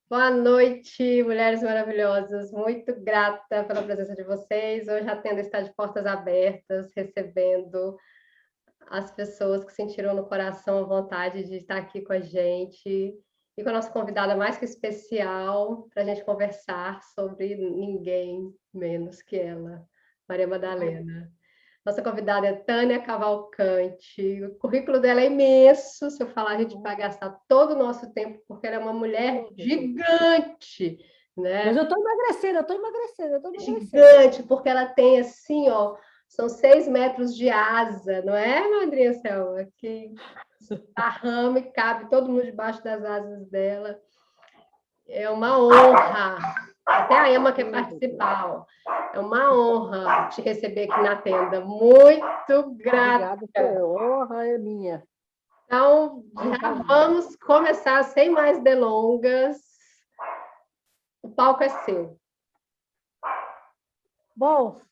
Boa noite, mulheres maravilhosas. Muito grata pela presença de vocês. Hoje atendo está de portas abertas, recebendo as pessoas que sentiram no coração a vontade de estar aqui com a gente e com a nossa convidada mais que especial para a gente conversar sobre ninguém menos que ela, Maria Madalena. Nossa convidada é Tânia Cavalcante. O currículo dela é imenso. Se eu falar, a gente vai gastar todo o nosso tempo, porque ela é uma mulher gigante, Mas né? eu estou emagrecendo, eu estou emagrecendo, eu estou emagrecendo. Gigante, porque ela tem assim, ó, são 6 metros de asa, não é, Madrinha Selva? Que arrama e cabe todo mundo debaixo das asas dela. É uma honra. Até a Emma quer participar, ó. É uma honra te receber aqui na tenda. Muito grata. Obrigada, a honra é minha. Então, já vamos começar sem mais delongas. O palco é seu. Bom,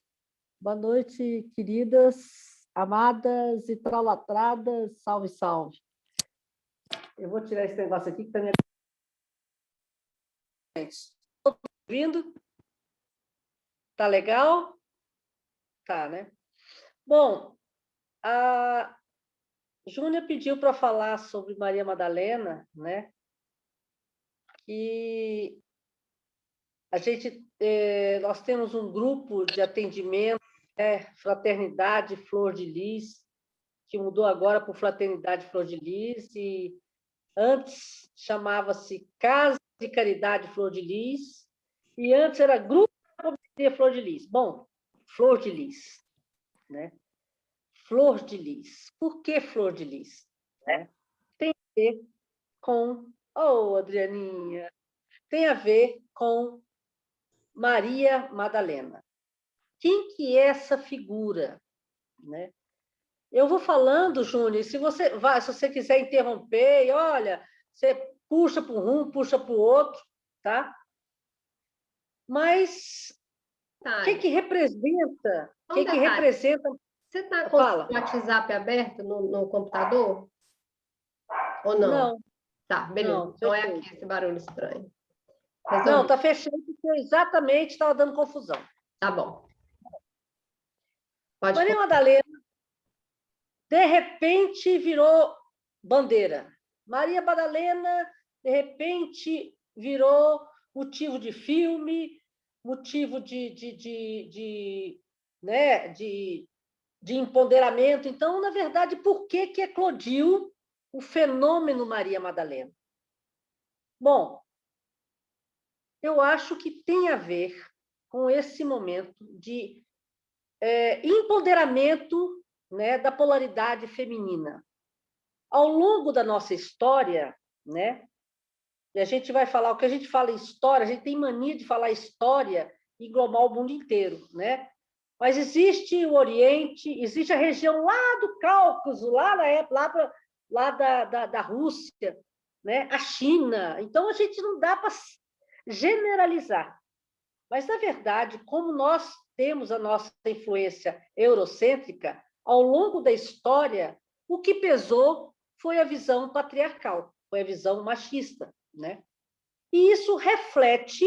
boa noite, queridas, amadas e tralatradas, salve, salve. Eu vou tirar esse negócio aqui que está minha... Estou ouvindo? Tá legal? Tá, né? Bom, a Júnia pediu para falar sobre Maria Madalena, né? E nós temos um grupo de atendimento, Fraternidade Flor de Lis, que mudou agora para Fraternidade Flor de Lis, e antes chamava-se Casa de Caridade Flor de Lis, e antes era Grupo da Pobreza Flor de Lis. Bom, Flor de Lis, né? Flor de Lis. Por que Flor de Lis? Tem a ver com... Oh, Adrianinha! Tem a ver com Maria Madalena. Quem que é essa figura? Né? Eu vou falando, Júnior, se você quiser interromper, olha, você puxa para um rumo, puxa para o outro, tá? Mas o que representa? O que representa? Você está com Fala. o WhatsApp aberto no computador? Ou não? Não. Tá, beleza. Não, então é aqui esse barulho estranho. Não, está fechando porque exatamente estava dando confusão. Tá bom. Pode Maria Madalena, de repente, virou bandeira. Maria Madalena, de repente, virou motivo de filme, motivo de empoderamento. Então, na verdade, por que eclodiu o fenômeno Maria Madalena? Bom, eu acho que tem a ver com esse momento de empoderamento, né, da polaridade feminina. Ao longo da nossa história, né, e a gente vai falar, o que a gente fala em história, a gente tem mania de falar história e englobar o mundo inteiro, né? Mas existe o Oriente, existe a região lá do Cáucaso, lá na época, lá da Rússia, né? A China. Então, a gente não dá para generalizar. Mas, na verdade, como nós temos a nossa influência eurocêntrica, ao longo da história, o que pesou foi a visão patriarcal, foi a visão machista, né? E isso reflete,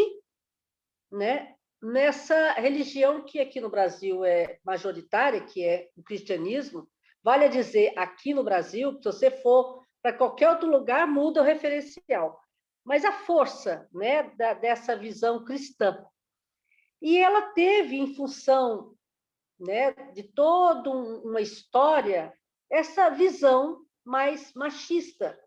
né, nessa religião que aqui no Brasil é majoritária, que é o cristianismo. Vale a dizer, aqui no Brasil, se você for para qualquer outro lugar, muda o referencial. Mas a força, né, dessa visão cristã. E ela teve, em função, né, de toda uma história, essa visão mais machista.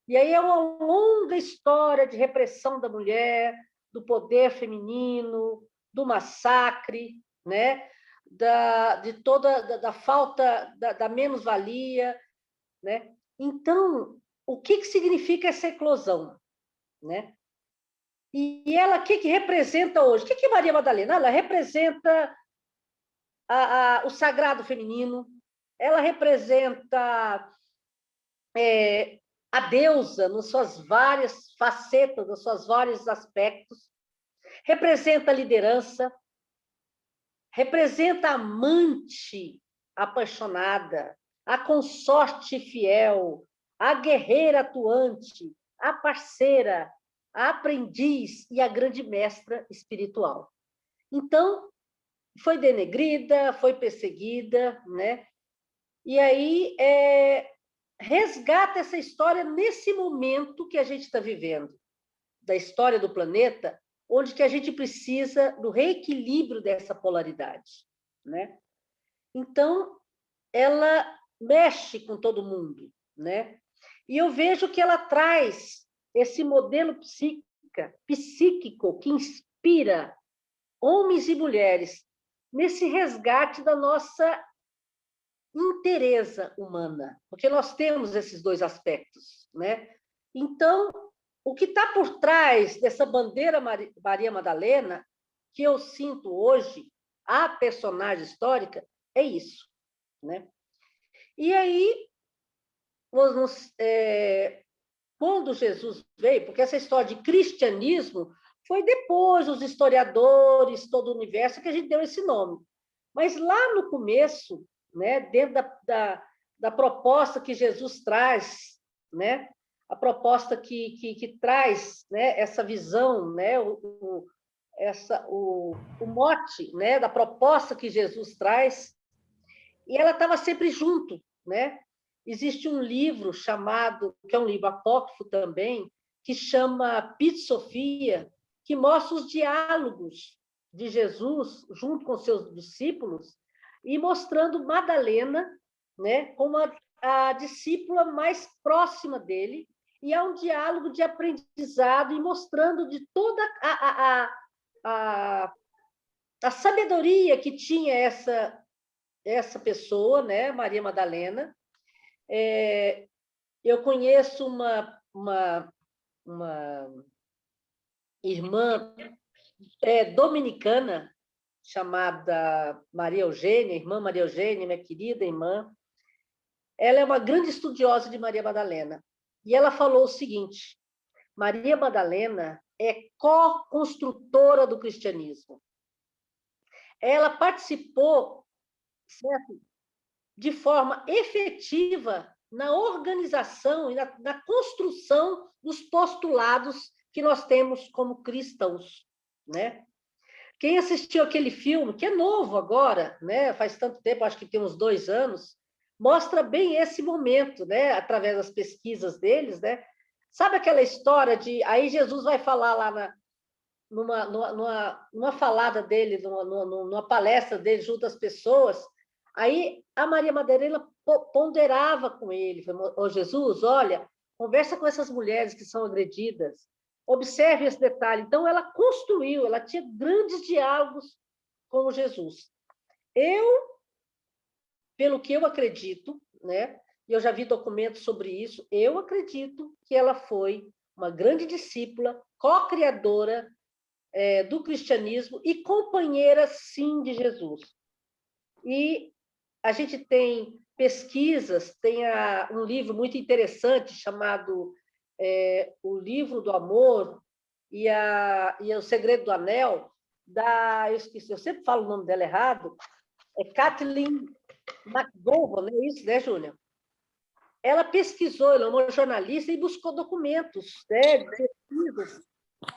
E aí é uma longa história de repressão da mulher, do poder feminino, do massacre, né, de toda da falta da menos-valia, né? Então, o que significa essa eclosão, né? E ela, o que representa hoje? O que é Maria Madalena? Ela representa o sagrado feminino, ela representa a deusa nas suas várias facetas, nos seus vários aspectos, representa a liderança, representa a amante apaixonada, a consorte fiel, a guerreira atuante, a parceira, a aprendiz e a grande mestra espiritual. Então, foi denegrida, foi perseguida, né? E aí resgata essa história nesse momento que a gente está vivendo, da história do planeta, onde que a gente precisa do reequilíbrio dessa polaridade, né? Então, ela mexe com todo mundo, né? E eu vejo que ela traz esse modelo psíquico que inspira homens e mulheres nesse resgate da nossa inteireza humana, porque nós temos esses dois aspectos, né? Então, o que está por trás dessa bandeira Maria Madalena, que eu sinto hoje, a personagem histórica, é isso, né? E aí, quando Jesus veio, porque essa história de cristianismo foi depois, os historiadores, todo o universo, que a gente deu esse nome. Mas lá no começo, né, dentro da proposta que Jesus traz, né, a proposta que traz, né, essa visão, né, o mote, né, da proposta que Jesus traz, e ela estava sempre junto, né? Existe um livro chamado, que é um livro apócrifo também, que chama Pit Sofia, que mostra os diálogos de Jesus junto com seus discípulos e mostrando Madalena, né, como a discípula mais próxima dele, e é um diálogo de aprendizado e mostrando de toda a sabedoria que tinha essa pessoa, né, Maria Madalena. Eu conheço uma irmã dominicana chamada Maria Eugênia, irmã Maria Eugênia, minha querida irmã. Ela é uma grande estudiosa de Maria Madalena. E ela falou o seguinte: Maria Madalena é co-construtora do cristianismo. Ela participou, certo, de forma efetiva na organização e na construção dos postulados que nós temos como cristãos, né? Quem assistiu aquele filme, que é novo agora, né? Faz tanto tempo, acho que tem uns 2 anos, mostra bem esse momento, né? Através das pesquisas deles, né? Sabe aquela história de... Aí Jesus vai falar lá numa falada dele, numa palestra dele junto às pessoas. Aí a Maria Madalena ponderava com ele, falou: Jesus, olha, conversa com essas mulheres que são agredidas, observe esse detalhe. Então, ela construiu, ela tinha grandes diálogos com Jesus. Pelo que eu acredito, né, e eu já vi documentos sobre isso, eu acredito que ela foi uma grande discípula, co-criadora do cristianismo e companheira, sim, de Jesus. E a gente tem pesquisas, tem um livro muito interessante chamado O Livro do Amor e O Segredo do Anel, eu esqueci, eu sempre falo o nome dela errado, Kathleen McGovern, não é isso, né, Júlia? Ela pesquisou, ela é uma jornalista e buscou documentos, né, de pesquisas,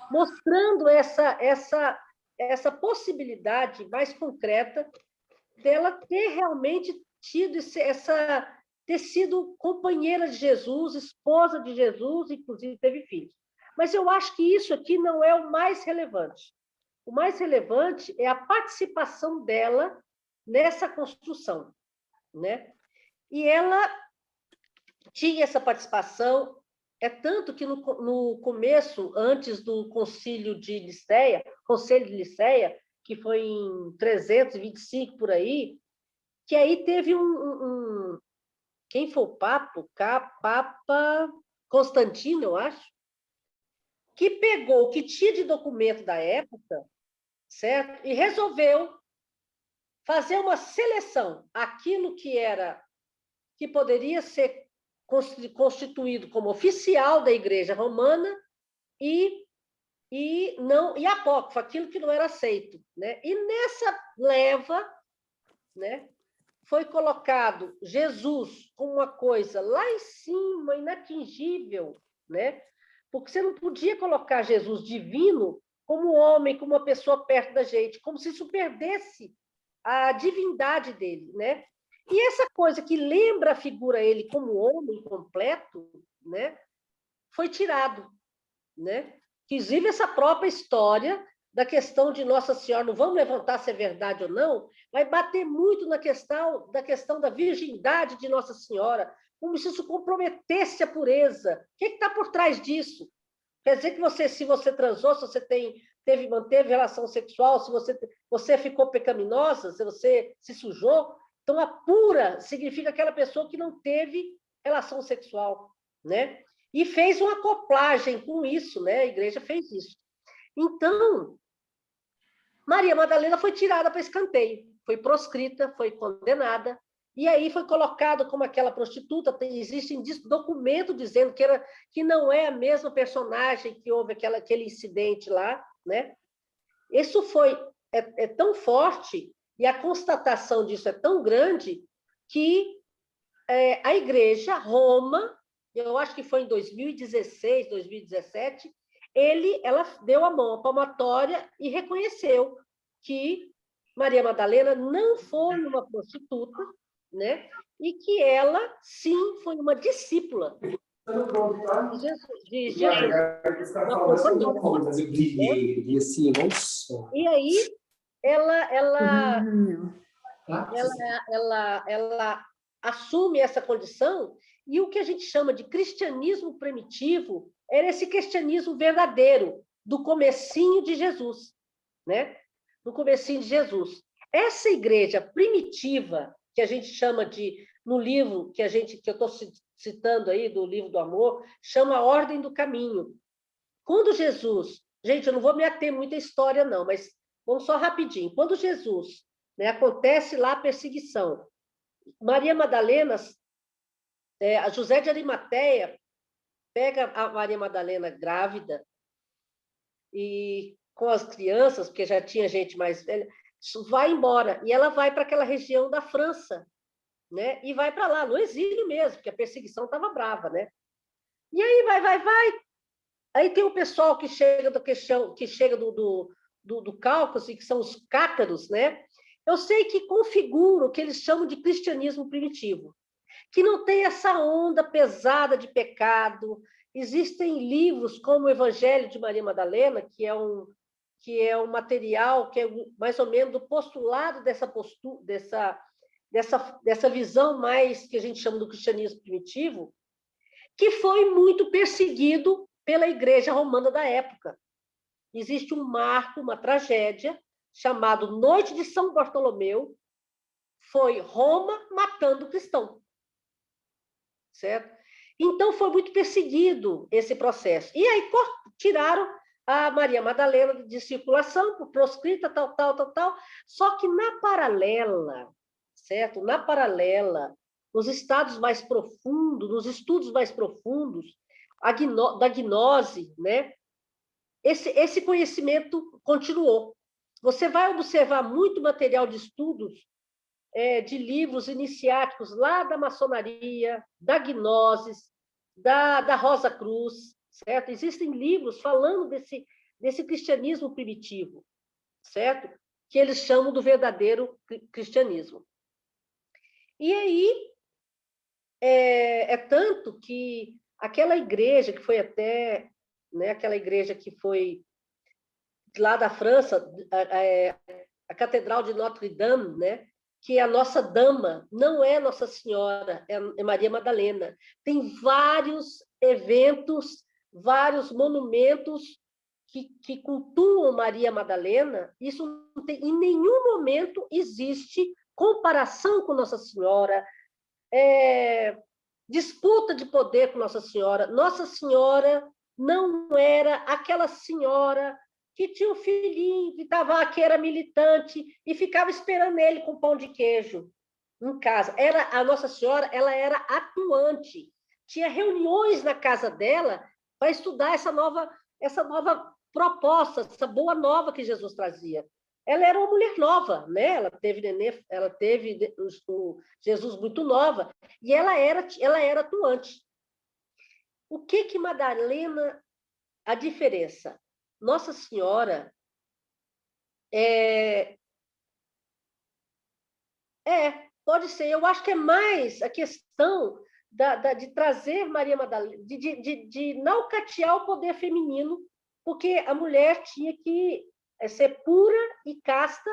mostrando essa possibilidade mais concreta dela ter realmente ter sido companheira de Jesus, esposa de Jesus, inclusive teve filhos. Mas eu acho que isso aqui não é o mais relevante. O mais relevante é a participação dela nessa construção, né? E ela tinha essa participação, tanto que no começo, antes do Conselho de Nicéia, que foi em 325 por aí, que aí teve quem foi o Papa? Papa Constantino, eu acho, que pegou o que tinha de documento da época, certo? E resolveu fazer uma seleção, aquilo que poderia ser constituído como oficial da Igreja Romana e apócrifo, aquilo que não era aceito, né? E nessa leva, né, foi colocado Jesus como uma coisa lá em cima, inatingível, né? porque você não podia colocar Jesus divino como homem, como uma pessoa perto da gente, como se isso perdesse a divindade dele, né? E essa coisa que lembra a figura ele como homem completo, né, foi tirado, né? Inclusive essa própria história da questão de Nossa Senhora, não vamos levantar se é verdade ou não, vai bater muito na questão da virgindade de Nossa Senhora, como se isso comprometesse a pureza. O que está por trás disso? Quer dizer que você, se você transou, se você manteve relação sexual, se você ficou pecaminosa, se você se sujou, então a pura significa aquela pessoa que não teve relação sexual, né? E fez uma acoplagem com isso, né? A igreja fez isso. Então, Maria Madalena foi tirada para escanteio, foi proscrita, foi condenada, e aí foi colocada como aquela prostituta. Existe documento dizendo que não é a mesma personagem que houve aquele incidente lá, né? Isso é tão forte, e a constatação disso é tão grande, que a igreja, Roma, eu acho que foi em 2016, 2017, ela deu a mão à palmatória e reconheceu que Maria Madalena não foi uma prostituta, né? E que ela, sim, foi uma discípula de Jesus, uma companhia. E aí, ela assume essa condição, e o que a gente chama de cristianismo primitivo era esse cristianismo verdadeiro, do comecinho de Jesus, né? Do comecinho de Jesus. Essa igreja primitiva, que a gente chama no livro que eu estou citando aí, do livro do amor, chama a Ordem do Caminho. Quando Jesus... Gente, eu não vou me ater muito à história, não, mas vamos só rapidinho. Quando Jesus, né, acontece lá a perseguição, Maria Madalena, a José de Arimateia pega a Maria Madalena grávida e com as crianças, porque já tinha gente mais velha, vai embora. E ela vai para aquela região da França, né? E vai para lá, no exílio mesmo, porque a perseguição estava brava, né? E aí vai. Aí tem o pessoal que chega do Cáucaso, que são os cátaros, né? Eu sei que configuram o que eles chamam de cristianismo primitivo, que não tem essa onda pesada de pecado. Existem livros como o Evangelho de Maria Madalena, que é um material que é mais ou menos do postulado dessa visão mais que a gente chama do cristianismo primitivo, que foi muito perseguido pela Igreja Romana da época. Existe um marco, uma tragédia, chamado Noite de São Bartolomeu, foi Roma matando cristão. Certo? Então, foi muito perseguido esse processo. E aí tiraram a Maria Madalena de circulação, por proscrita, tal. Só que na paralela, certo? Na paralela, nos estados mais profundos, nos estudos mais profundos, da gnose, né? Esse conhecimento continuou. Você vai observar muito material de estudos de livros iniciáticos lá da maçonaria, da gnoses, da Rosa Cruz, certo? Existem livros falando desse cristianismo primitivo, certo? Que eles chamam do verdadeiro cristianismo. E aí, é tanto que aquela igreja que foi até, né, aquela igreja que foi lá da França, a Catedral de Notre-Dame, né, que a Nossa Dama não é Nossa Senhora, é Maria Madalena. Tem vários eventos, vários monumentos que cultuam Maria Madalena. Isso não tem, em nenhum momento existe comparação com Nossa Senhora, disputa de poder com Nossa Senhora. Nossa Senhora não era aquela senhora que tinha um filhinho que era militante e ficava esperando ele com pão de queijo em casa. A Nossa Senhora, ela era atuante. Tinha reuniões na casa dela para estudar essa nova proposta, essa boa nova que Jesus trazia. Ela era uma mulher nova, né? Ela teve o Jesus muito nova, e ela era atuante. O que Madalena a diferença. Nossa Senhora pode ser. Eu acho que é mais a questão de trazer Maria Madalena, de naucatear o poder feminino, porque a mulher tinha que ser pura e casta,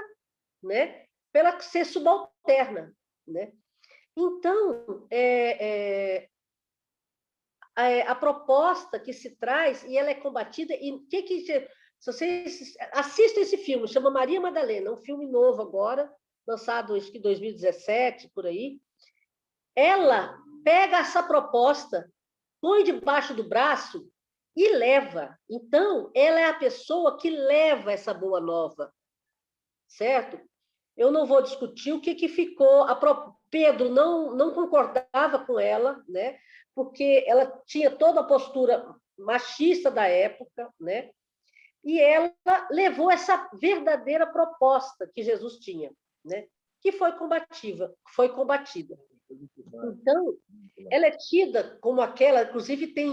né, pela ser subalterna, né? Então, a proposta que se traz, e ela é combatida, e se vocês assistem esse filme, chama Maria Madalena, um filme novo agora, lançado acho que em 2017, por aí, ela pega essa proposta, põe debaixo do braço e leva. Então, ela é a pessoa que leva essa boa nova, certo? Eu não vou discutir o que ficou. Pedro não concordava com ela, né? Porque ela tinha toda a postura machista da época, né? E ela levou essa verdadeira proposta que Jesus tinha, né? Que foi combatida. Então, ela é tida como aquela, inclusive tem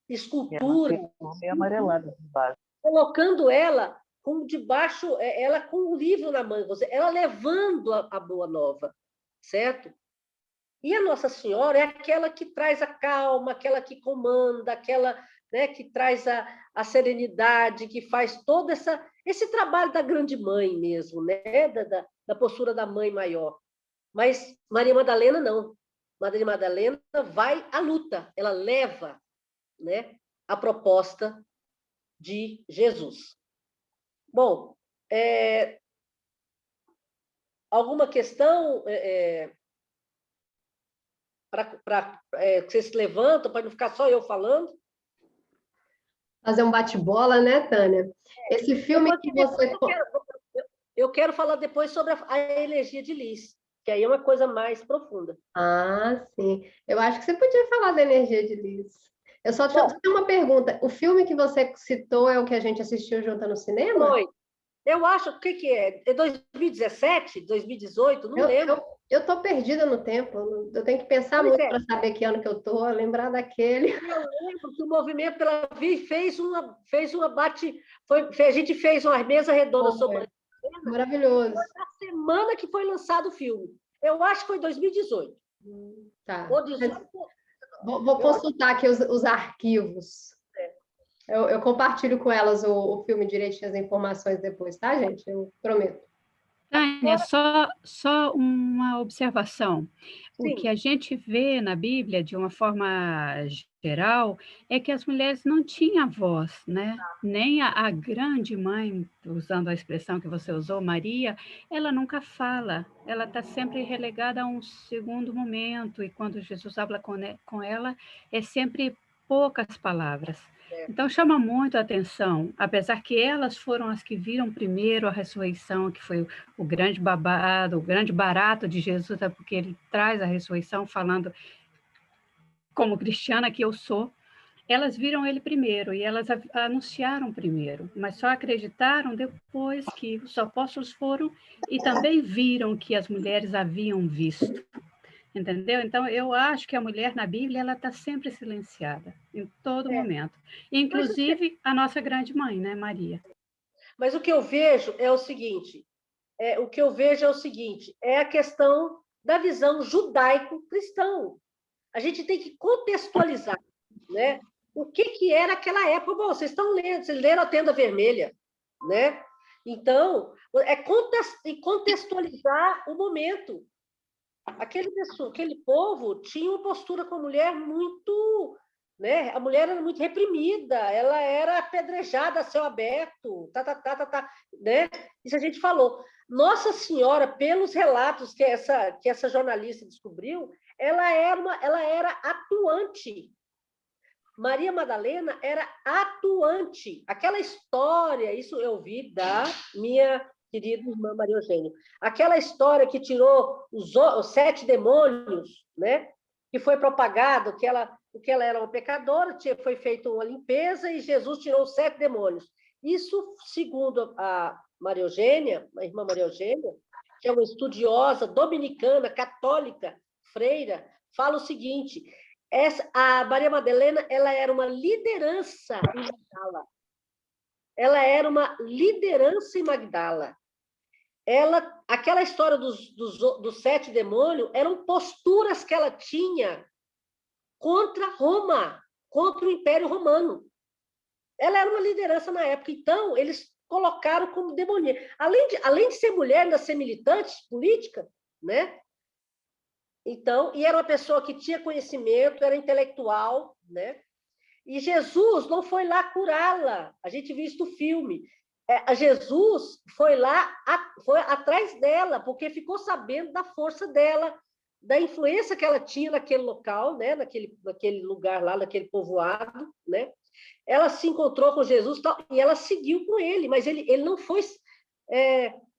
escultura, é amarelada de baixo. colocando ela com debaixo, ela com um livro na mão, ela levando a boa nova, certo? E a Nossa Senhora é aquela que traz a calma, aquela que comanda, aquela, né, que traz a serenidade, que faz todo esse trabalho da grande mãe mesmo, né? Da postura da mãe maior. Mas Maria Madalena não. Maria Madalena vai à luta, ela leva, né, a proposta de Jesus. Bom, alguma questão para que vocês se levantam, para não ficar só eu falando? Fazer um bate-bola, né, Tânia? Esse filme que você... Eu quero falar depois sobre a energia de Lis, que aí é uma coisa mais profunda. Ah, sim. Eu acho que você podia falar da energia de Lis. Eu só tenho uma pergunta. O filme que você citou é o que a gente assistiu junto no cinema? Foi. Eu acho, o que é? É 2017, 2018, não lembro. Eu tô perdida no tempo. Eu tenho que pensar muito para saber que ano que eu tô, lembrar daquele. Eu lembro que o Movimento pela Vida fez uma bate... a gente fez uma mesa redonda sobre... Maravilhoso. Foi na semana que foi lançado o filme. Eu acho que foi 2018. Tá. Ou 18. Vou consultar aqui os arquivos. Eu compartilho com elas o filme direitinho, as informações depois, tá, gente? Eu prometo. Tânia, só uma observação. Sim. O que a gente vê na Bíblia, de uma forma geral, é que as mulheres não tinham voz, né? Nem a grande mãe, usando a expressão que você usou, Maria, ela nunca fala, ela está sempre relegada a um segundo momento, e quando Jesus fala com ela, é sempre poucas palavras. Então, chama muito a atenção, apesar que elas foram as que viram primeiro a ressurreição, que foi o grande babado, o grande barato de Jesus, é porque ele traz a ressurreição falando, como cristiana que eu sou, elas viram ele primeiro e elas anunciaram primeiro, mas só acreditaram depois que os apóstolos foram e também viram que as mulheres haviam visto. Entendeu? Então, eu acho que a mulher na Bíblia ela está sempre silenciada, em todo momento. Inclusive, a nossa grande mãe, né, Maria? Mas o que eu vejo é o seguinte, é a questão da visão judaico-cristão. A gente tem que contextualizar, né? O que era aquela época. Bom, vocês leram a Tenda Vermelha, né? Então, contextualizar o momento. Aquele povo tinha uma postura com a mulher muito, né? A mulher era muito reprimida, ela era apedrejada a céu aberto, né? Isso a gente falou. Nossa Senhora, pelos relatos que essa jornalista descobriu, ela era atuante. Maria Madalena era atuante. Aquela história, isso eu vi da minha querida irmã Maria Eugênia. Aquela história que tirou os 7 demônios, né? Que foi propagado que ela era uma pecadora, foi feita uma limpeza e Jesus tirou os 7 demônios. Isso, segundo a Maria Eugênia, a irmã Maria Eugênia, que é uma estudiosa dominicana, católica, freira, fala o seguinte: A Maria Madalena, ela era uma liderança em Magdala. Ela era uma liderança em Magdala. Aquela história dos 7 demônios eram posturas que ela tinha contra Roma, contra o Império Romano. Ela era uma liderança na época, então eles colocaram como demoníaca. Além de ser mulher, ainda ser militante política, né? Então, e era uma pessoa que tinha conhecimento, era intelectual, né? E Jesus não foi lá curá-la. A gente viu isso no filme. Jesus foi lá, foi atrás dela, porque ficou sabendo da força dela, da influência que ela tinha naquele local, né? naquele lugar lá, naquele povoado, né? Ela se encontrou com Jesus e ela seguiu com ele, mas ele não foi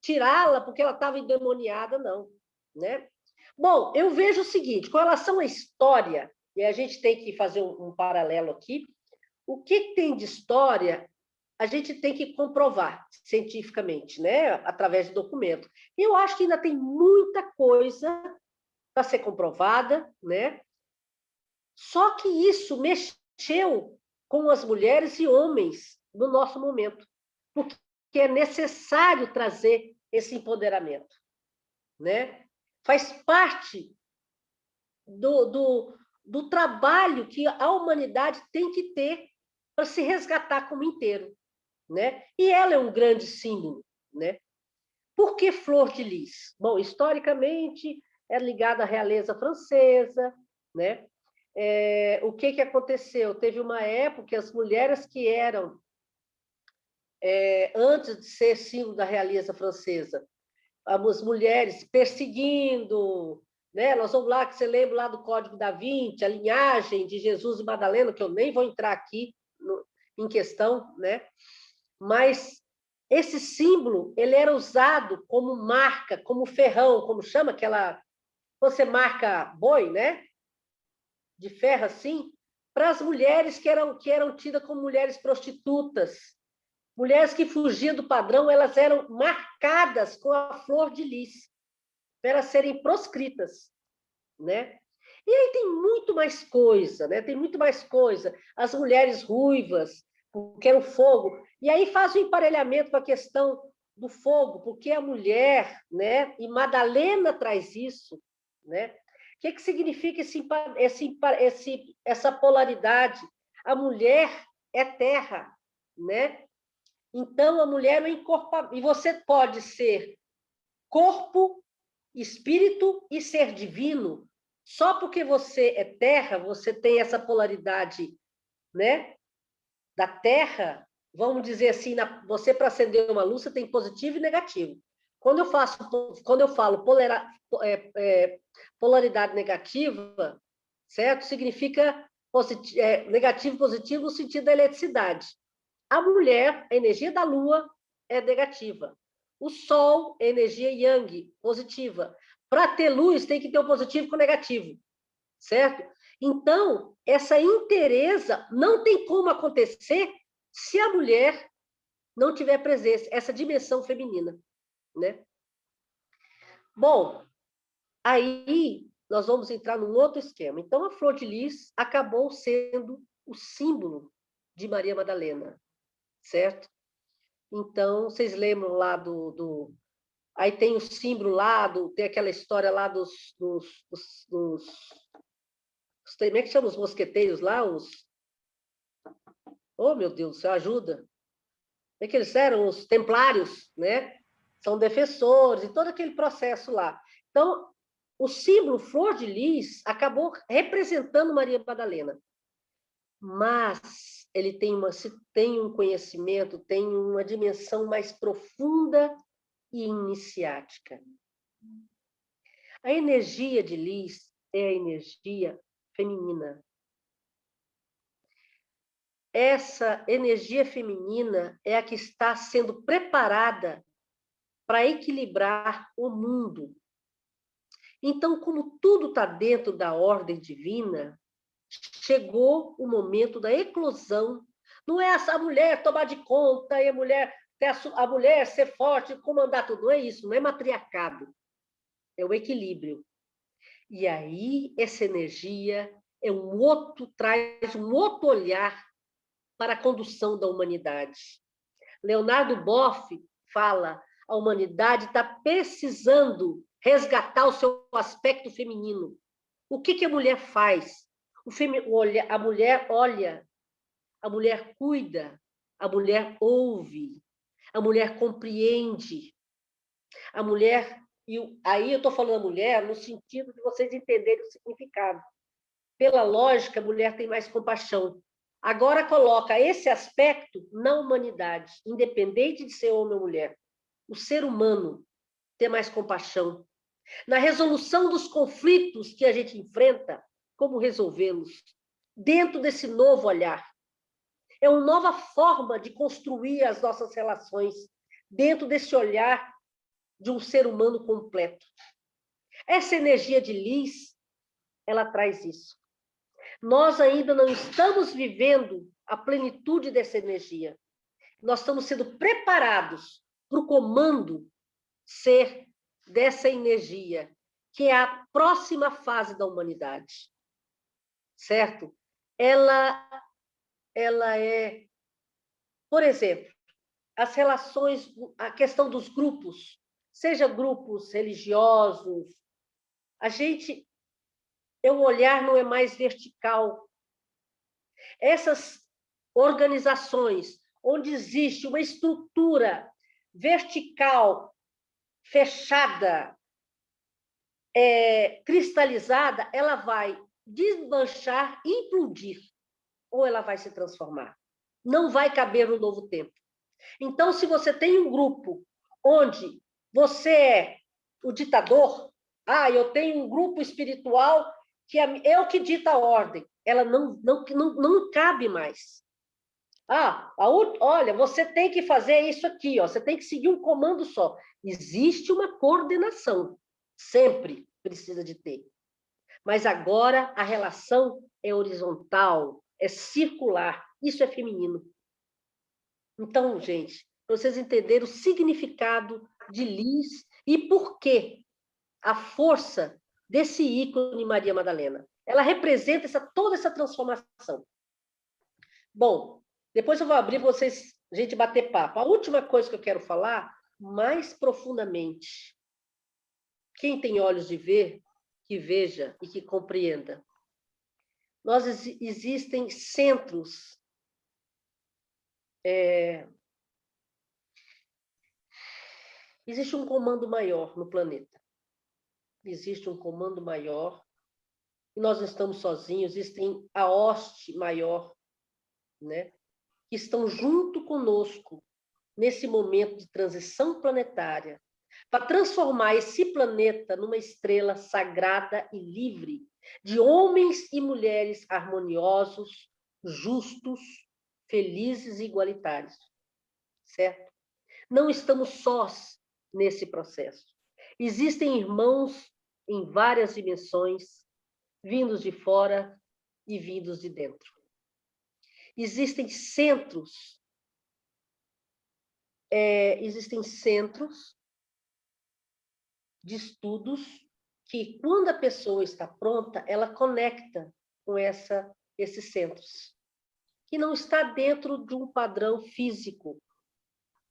tirá-la porque ela estava endemoniada, não, né? Bom, eu vejo o seguinte, com relação à história, e a gente tem que fazer um paralelo aqui, o que tem de história a gente tem que comprovar cientificamente, né? Através de documento. Eu acho que ainda tem muita coisa para ser comprovada, né? Só que isso mexeu com as mulheres e homens no nosso momento, porque é necessário trazer esse empoderamento, né? Faz parte do trabalho que a humanidade tem que ter para se resgatar como inteiro, né? E ela é um grande símbolo, né? Por que Flor de Lis? Bom, historicamente é ligada à realeza francesa, né? O que aconteceu? Teve uma época que as mulheres que eram, antes de ser símbolo da realeza francesa, as mulheres perseguindo, né? Nós vamos lá, que você lembra lá do Código da Vinci, a linhagem de Jesus e Madalena, que eu nem vou entrar aqui em questão, né? Mas esse símbolo, ele era usado como marca, como ferrão, como chama aquela... Você marca boi, né? De ferro assim, para as mulheres que eram tidas como mulheres prostitutas, mulheres que fugiam do padrão, elas eram marcadas com a flor de lis, para elas serem proscritas, né? E aí tem muito mais coisa, né? Tem muito mais coisa. As mulheres ruivas, porque era o fogo. E aí faz o emparelhamento com a questão do fogo, porque a mulher, né? E Madalena traz isso, né? O que significa essa polaridade? A mulher é terra, né? Então, a mulher é um incorporável. E você pode ser corpo, espírito e ser divino. Só porque você é terra, você tem essa polaridade, né? Da terra, vamos dizer assim, você para acender uma luz, você tem positivo e negativo. Quando eu falo polaridade negativa, certo? Significa negativo e positivo no sentido da eletricidade. A mulher, a energia da lua é negativa. O sol, energia yang, positiva. Para ter luz, tem que ter o positivo com o negativo, certo? Então, essa inteireza não tem como acontecer se a mulher não tiver presença, essa dimensão feminina, né? Bom, aí nós vamos entrar num outro esquema. Então, a flor de lis acabou sendo o símbolo de Maria Madalena, certo? Então, vocês lembram lá aí tem o símbolo lá, tem aquela história lá como é que chama os mosqueteiros lá? Oh, meu Deus do céu, ajuda! Como é que eles eram? Os templários, né? São defensores, e todo aquele processo lá. Então, o símbolo flor de lis acabou representando Maria Madalena. Mas ele tem um conhecimento, tem uma dimensão mais profunda e iniciática. A energia de lis é a energia feminina. Essa energia feminina é a que está sendo preparada para equilibrar o mundo. Então, como tudo está dentro da ordem divina, chegou o momento da eclosão. Não é essa mulher tomar de conta e a mulher ser forte, comandar tudo. Não é isso, não é matriarcado. É o equilíbrio. E aí, essa energia traz um outro olhar para a condução da humanidade. Leonardo Boff fala: a humanidade está precisando resgatar o seu aspecto feminino. O que a mulher faz? A mulher olha, a mulher cuida, a mulher ouve, a mulher compreende, a mulher... Aí eu estou falando da mulher no sentido de vocês entenderem o significado. Pela lógica, a mulher tem mais compaixão. Agora coloca esse aspecto na humanidade, independente de ser homem ou mulher. O ser humano ter mais compaixão. Na resolução dos conflitos que a gente enfrenta, como resolvê-los? Dentro desse novo olhar. É uma nova forma de construir as nossas relações, dentro desse olhar de um ser humano completo. Essa energia de Liz, ela traz isso. Nós ainda não estamos vivendo a plenitude dessa energia. Nós estamos sendo preparados para o comando ser dessa energia, que é a próxima fase da humanidade. Certo? Ela é, por exemplo, as relações, a questão dos grupos, seja grupos religiosos, o olhar não é mais vertical. Essas organizações onde existe uma estrutura vertical, fechada, cristalizada, ela vai desmanchar, implodir, ou ela vai se transformar. Não vai caber no novo tempo. Então, se você tem um grupo onde você é o ditador, eu tenho um grupo espiritual que é o que dita a ordem, ela não cabe mais. Olha, você tem que fazer isso aqui, você tem que seguir um comando só. Existe uma coordenação, sempre precisa de ter. Mas agora a relação é horizontal, é circular, isso é feminino. Então, gente, para vocês entenderem o significado de Liz e por que a força desse ícone Maria Madalena. Ela representa toda essa transformação. Bom, depois eu vou abrir para vocês, a gente bater papo. A última coisa que eu quero falar, mais profundamente, quem tem olhos de ver, que veja e que compreenda. Existem centros existe um comando maior no planeta. Existe um comando maior e nós não estamos sozinhos, existem a hoste maior, né, que estão junto conosco nesse momento de transição planetária, para transformar esse planeta numa estrela sagrada e livre, de homens e mulheres harmoniosos, justos, felizes e igualitários. Certo? Não estamos sós nesse processo. Existem irmãos em várias dimensões, vindos de fora e vindos de dentro. Existem centros de estudos que, quando a pessoa está pronta, ela conecta com esses centros, que não está dentro de um padrão físico.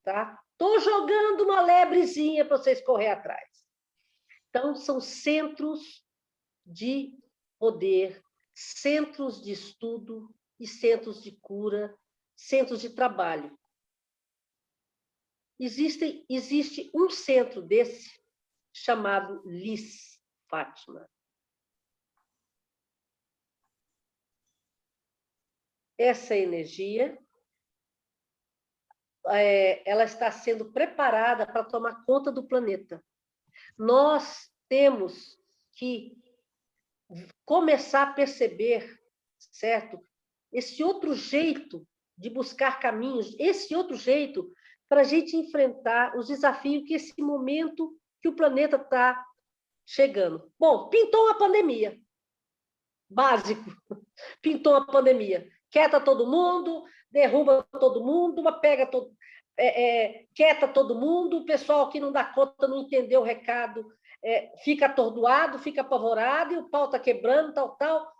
Tá? Estou jogando uma lebrezinha para vocês correr atrás. Então, são centros de poder, centros de estudo e centros de cura, centros de trabalho. Existe um centro desse chamado Liz Fátima. Essa energia ela está sendo preparada para tomar conta do planeta. Nós temos que começar a perceber, certo? Esse outro jeito de buscar caminhos, esse outro jeito para a gente enfrentar os desafios que esse momento que o planeta está chegando. Bom, pintou uma pandemia. Básico. Pintou uma pandemia. Quieta todo mundo, derruba todo mundo, pega todo... quieta todo mundo, o pessoal que não dá conta, não entendeu o recado, fica atordoado, fica apavorado, e o pau está quebrando, tal.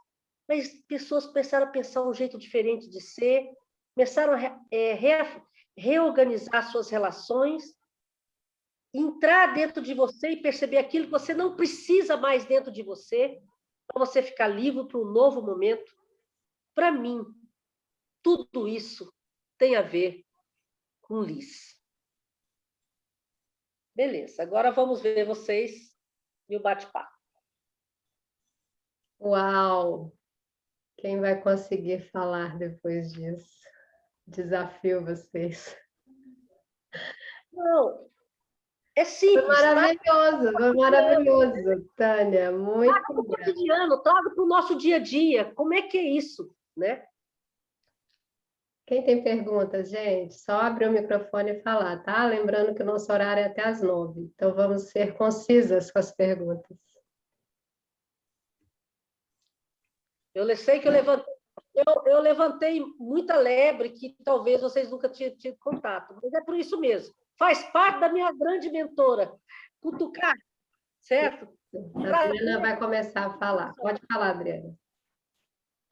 mas pessoas começaram a pensar um jeito diferente de ser, começaram a reorganizar suas relações, entrar dentro de você e perceber aquilo que você não precisa mais dentro de você, para você ficar livre para um novo momento. Para mim, tudo isso tem a ver com Liz. Beleza, agora vamos ver vocês e o bate-papo. Uau! Quem vai conseguir falar depois disso? Desafio vocês. Não, é Foi simples, tá? foi maravilhoso, Tânia. Muito Traga para o cotidiano, traga para o nosso dia a dia. Como é que é isso, né? Quem tem perguntas, gente, só abrir o microfone e falar, tá? Lembrando que o nosso horário é até às 9, então vamos ser concisas com as perguntas. Eu sei que eu levantei muita lebre que talvez vocês nunca tinham tido contato, mas é por isso mesmo. Faz parte da minha grande mentora, cutucar, certo? A Adriana vai começar a falar. Pode falar, Adriana.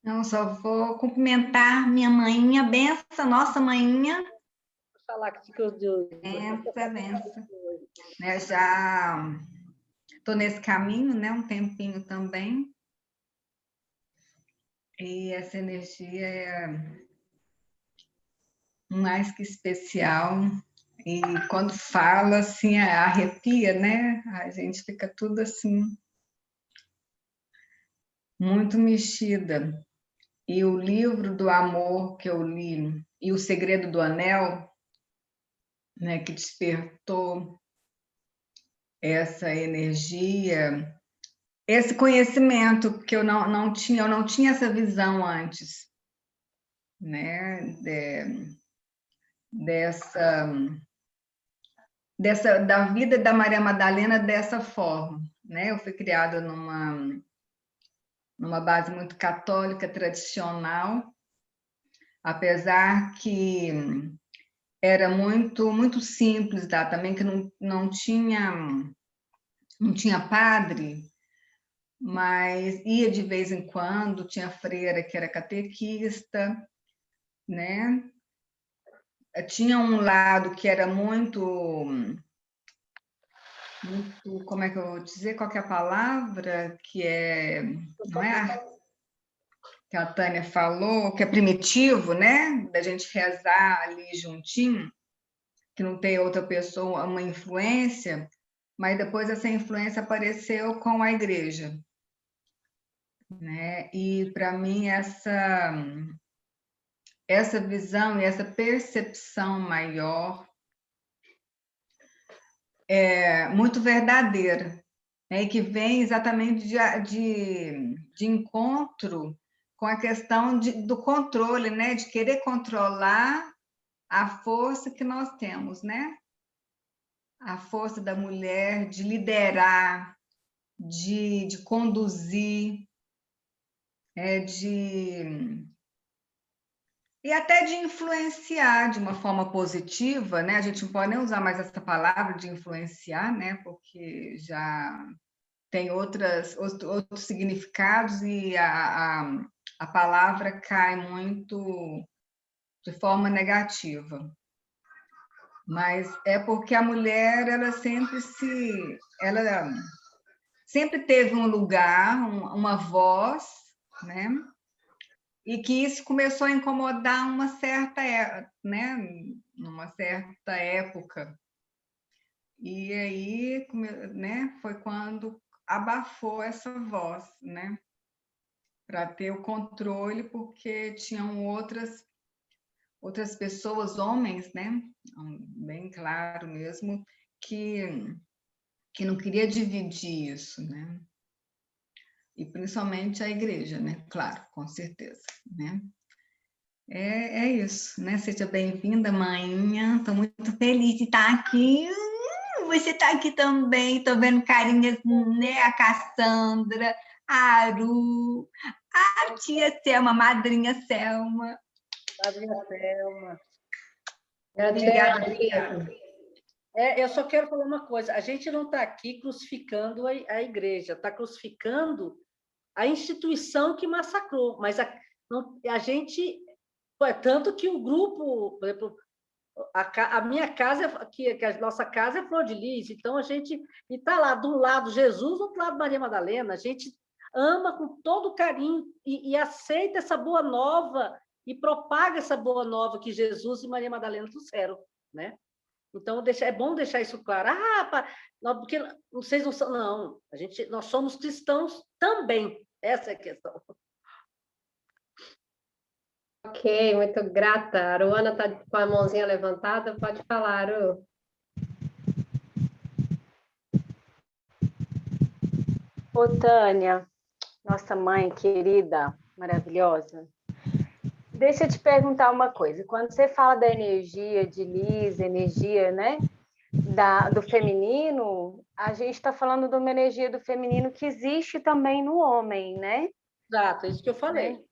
Não, só vou cumprimentar minha mainha, benção, nossa mainha. Vou falar que fica de... Benção. Né, já estou nesse caminho, né, um tempinho também. E essa energia é mais que especial. E quando fala, assim, arrepia, né? A gente fica tudo assim, muito mexida. E o livro do amor que eu li, e O Segredo do Anel, né, que despertou essa energia, esse conhecimento que eu não tinha essa visão antes, né, da vida da Maria Madalena dessa forma, né? Eu fui criada numa base muito católica, tradicional, apesar que era muito simples lá também, que não tinha padre, mas ia de vez em quando, tinha freira que era catequista, né? Tinha um lado que era muito, como é que eu vou dizer, qual que é a palavra, não é que a Tânia falou, que é primitivo, né? Da gente rezar ali juntinho, que não tem outra pessoa, uma influência, mas depois essa influência apareceu com a igreja, né? E para mim essa visão e essa percepção maior é muito verdadeira, né? E que vem exatamente de encontro com a questão do controle, né? De querer controlar a força que nós temos, né? A força da mulher de liderar, de conduzir, e até de influenciar de uma forma positiva, né? A gente não pode nem usar mais essa palavra de influenciar, né? Porque já tem outros significados e a palavra cai muito de forma negativa. Mas é porque a mulher ela sempre teve um lugar, uma voz, né? E que isso começou a incomodar uma certa época. E aí, né, foi quando abafou essa voz, né? Para ter o controle, porque tinham outras pessoas, homens, né? Bem claro mesmo, que não queria dividir isso, né? E principalmente a igreja, né? Claro, com certeza, né? É isso, né? Seja bem-vinda, mainha. Estou muito feliz de estar aqui. Você está aqui também. Estou vendo carinhas, né? A Cassandra, a Aru, a tia Selma, a madrinha Selma. Madrinha Selma. Obrigada. Eu só quero falar uma coisa. A gente não está aqui crucificando a igreja, está crucificando a instituição que massacrou, mas a gente... Tanto que o grupo, por exemplo, a minha casa, que a nossa casa é Flor de Lis, então a gente está lá, de um lado Jesus, do outro lado Maria Madalena, a gente ama com todo carinho e aceita essa boa nova e propaga essa boa nova que Jesus e Maria Madalena trouxeram, né? Então, é bom deixar isso claro. Porque vocês não são... Não, nós somos cristãos também. Essa é a questão. Ok, muito grata. A Aruana está com a mãozinha levantada, pode falar, Aru. Ô, Tânia, nossa mãe querida, maravilhosa, deixa eu te perguntar uma coisa. Quando você fala da energia de Lis, energia, né, do feminino, a gente está falando de uma energia do feminino que existe também no homem, né? Exato, é isso que eu falei.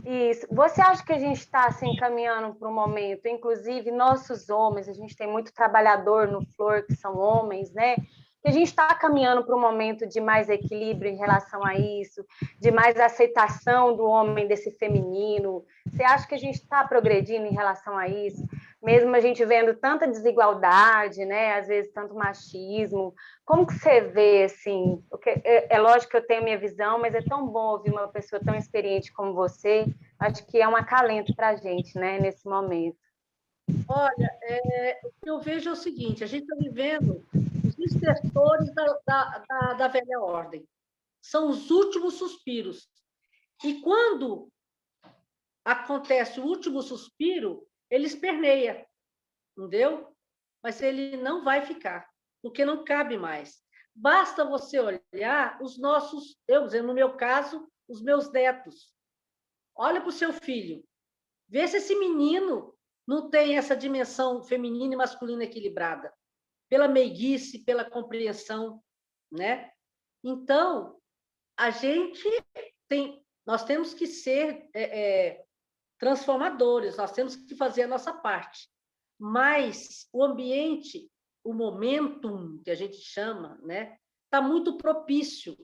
Isso. Você acha que a gente está assim, caminhando para um momento, inclusive nossos homens, a gente tem muito trabalhador no Flor que são homens, né? Que a gente está caminhando para um momento de mais equilíbrio em relação a isso, de mais aceitação do homem desse feminino. Você acha que a gente está progredindo em relação a isso? Mesmo a gente vendo tanta desigualdade, né? Às vezes tanto machismo. Como que você vê, assim? Porque é lógico que eu tenho minha visão, mas é tão bom ouvir uma pessoa tão experiente como você. Acho que é um acalento para a gente, né? Nesse momento. Olha, o que eu vejo é o seguinte, a gente está vivendo os estertores da velha ordem. São os últimos suspiros. E quando acontece o último suspiro, ele esperneia, entendeu? Mas ele não vai ficar, porque não cabe mais. Basta você olhar os nossos, no meu caso, os meus netos. Olha para o seu filho. Vê se esse menino não tem essa dimensão feminina e masculina equilibrada, pela meiguice, pela compreensão, né? Então, nós temos que ser transformadores, nós temos que fazer a nossa parte. Mas o ambiente, o momentum que a gente chama, né, está muito propício,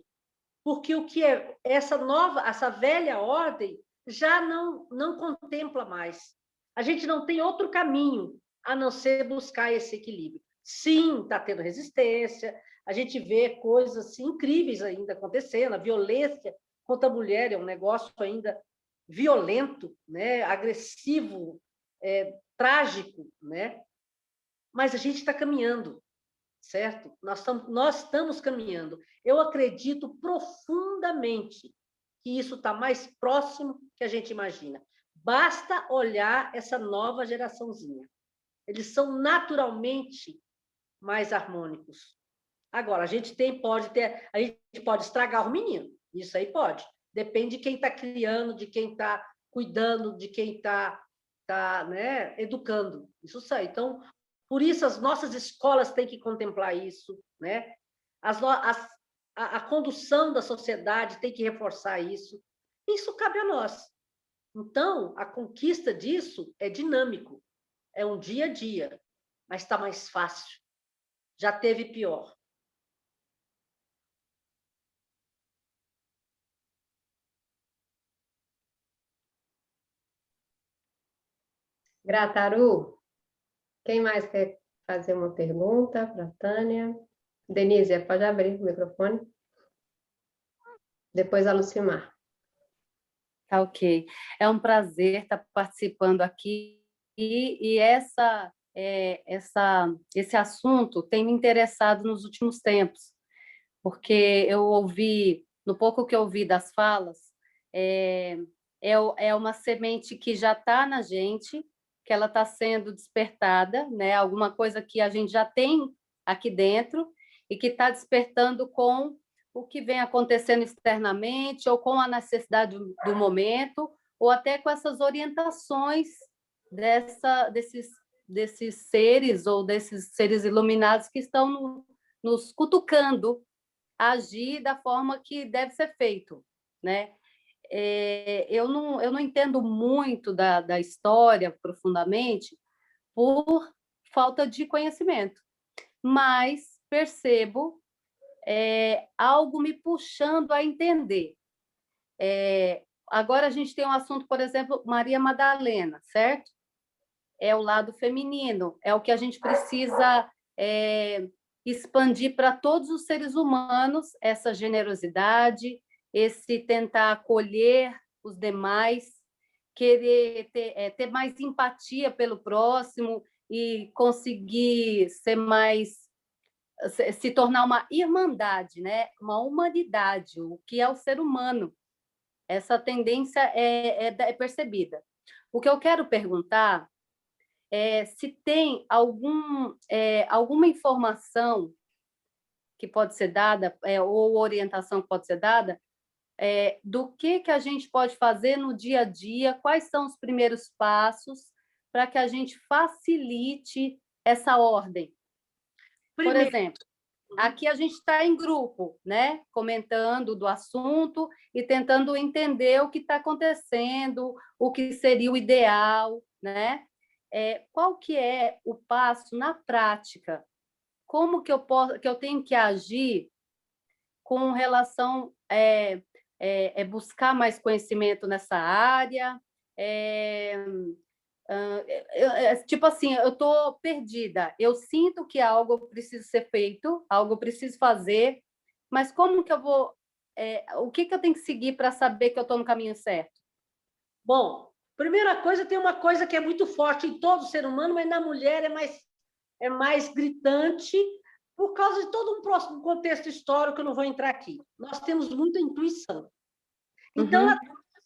porque o que é essa velha ordem já não contempla mais. A gente não tem outro caminho a não ser buscar esse equilíbrio. Sim, está tendo resistência, a gente vê coisas assim, incríveis ainda acontecendo, a violência contra a mulher é um negócio ainda violento, né, agressivo, trágico, né? Mas a gente está caminhando, certo? Nós estamos caminhando. Eu acredito profundamente que isso está mais próximo que a gente imagina. Basta olhar essa nova geraçãozinha. Eles são naturalmente mais harmônicos. Agora, a gente pode estragar o menino. Isso aí pode. Depende de quem está criando, de quem está cuidando, de quem está né, educando. Isso sai. Então, por isso, as nossas escolas têm que contemplar isso, né? A condução da sociedade tem que reforçar isso. Isso cabe a nós. Então, a conquista disso é dinâmico, é um dia a dia, mas está mais fácil. Já teve pior. Grata, Aru. Quem mais quer fazer uma pergunta para a Tânia? Denise, pode abrir o microfone. Depois a Lucimar. Tá ok. É um prazer estar participando aqui e esse assunto tem me interessado nos últimos tempos, porque no pouco que eu ouvi das falas, é uma semente que já está na gente, que ela está sendo despertada, né? Alguma coisa que a gente já tem aqui dentro e que está despertando com o que vem acontecendo externamente ou com a necessidade do momento ou até com essas orientações desses seres ou desses seres iluminados que estão nos cutucando a agir da forma que deve ser feito, né? Eu não entendo muito da história profundamente por falta de conhecimento, mas percebo algo me puxando a entender. Agora a gente tem um assunto, por exemplo, Maria Madalena, certo? É o lado feminino, é o que a gente precisa expandir para todos os seres humanos, essa generosidade, esse tentar acolher os demais, querer ter mais empatia pelo próximo e conseguir se tornar uma irmandade, né? Uma humanidade, o que é o ser humano. Essa tendência é percebida. O que eu quero perguntar é se tem alguma informação que pode ser dada, ou orientação que pode ser dada, do que a gente pode fazer no dia a dia, quais são os primeiros passos para que a gente facilite essa ordem. Por exemplo, aqui a gente está em grupo, né? Comentando do assunto e tentando entender o que está acontecendo, o que seria o ideal, né? Qual que é o passo na prática? Como que eu tenho que agir com relação buscar mais conhecimento nessa área? Tipo assim, eu estou perdida. Eu sinto que algo precisa ser feito, algo eu preciso fazer, mas como que eu vou... o que eu tenho que seguir para saber que eu estou no caminho certo? Bom, primeira coisa, tem uma coisa que é muito forte em todo ser humano, mas na mulher é mais gritante, por causa de todo um contexto histórico que eu não vou entrar aqui. Nós temos muita intuição. Então, ela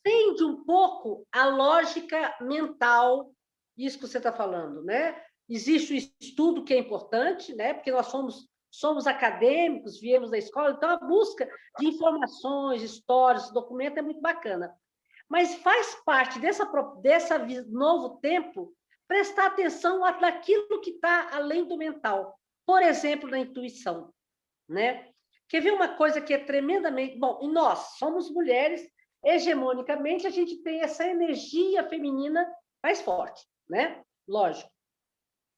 acende um pouco a lógica mental, isso que você está falando, né? Existe o estudo que é importante, né? Porque nós somos acadêmicos, viemos da escola, então a busca de informações, histórias, documento é muito bacana. Mas faz parte dessa novo tempo prestar atenção naquilo que está além do mental. Por exemplo, na intuição, né? Quer ver uma coisa que é tremendamente... Bom, e nós somos mulheres, hegemonicamente, a gente tem essa energia feminina mais forte, né? Lógico.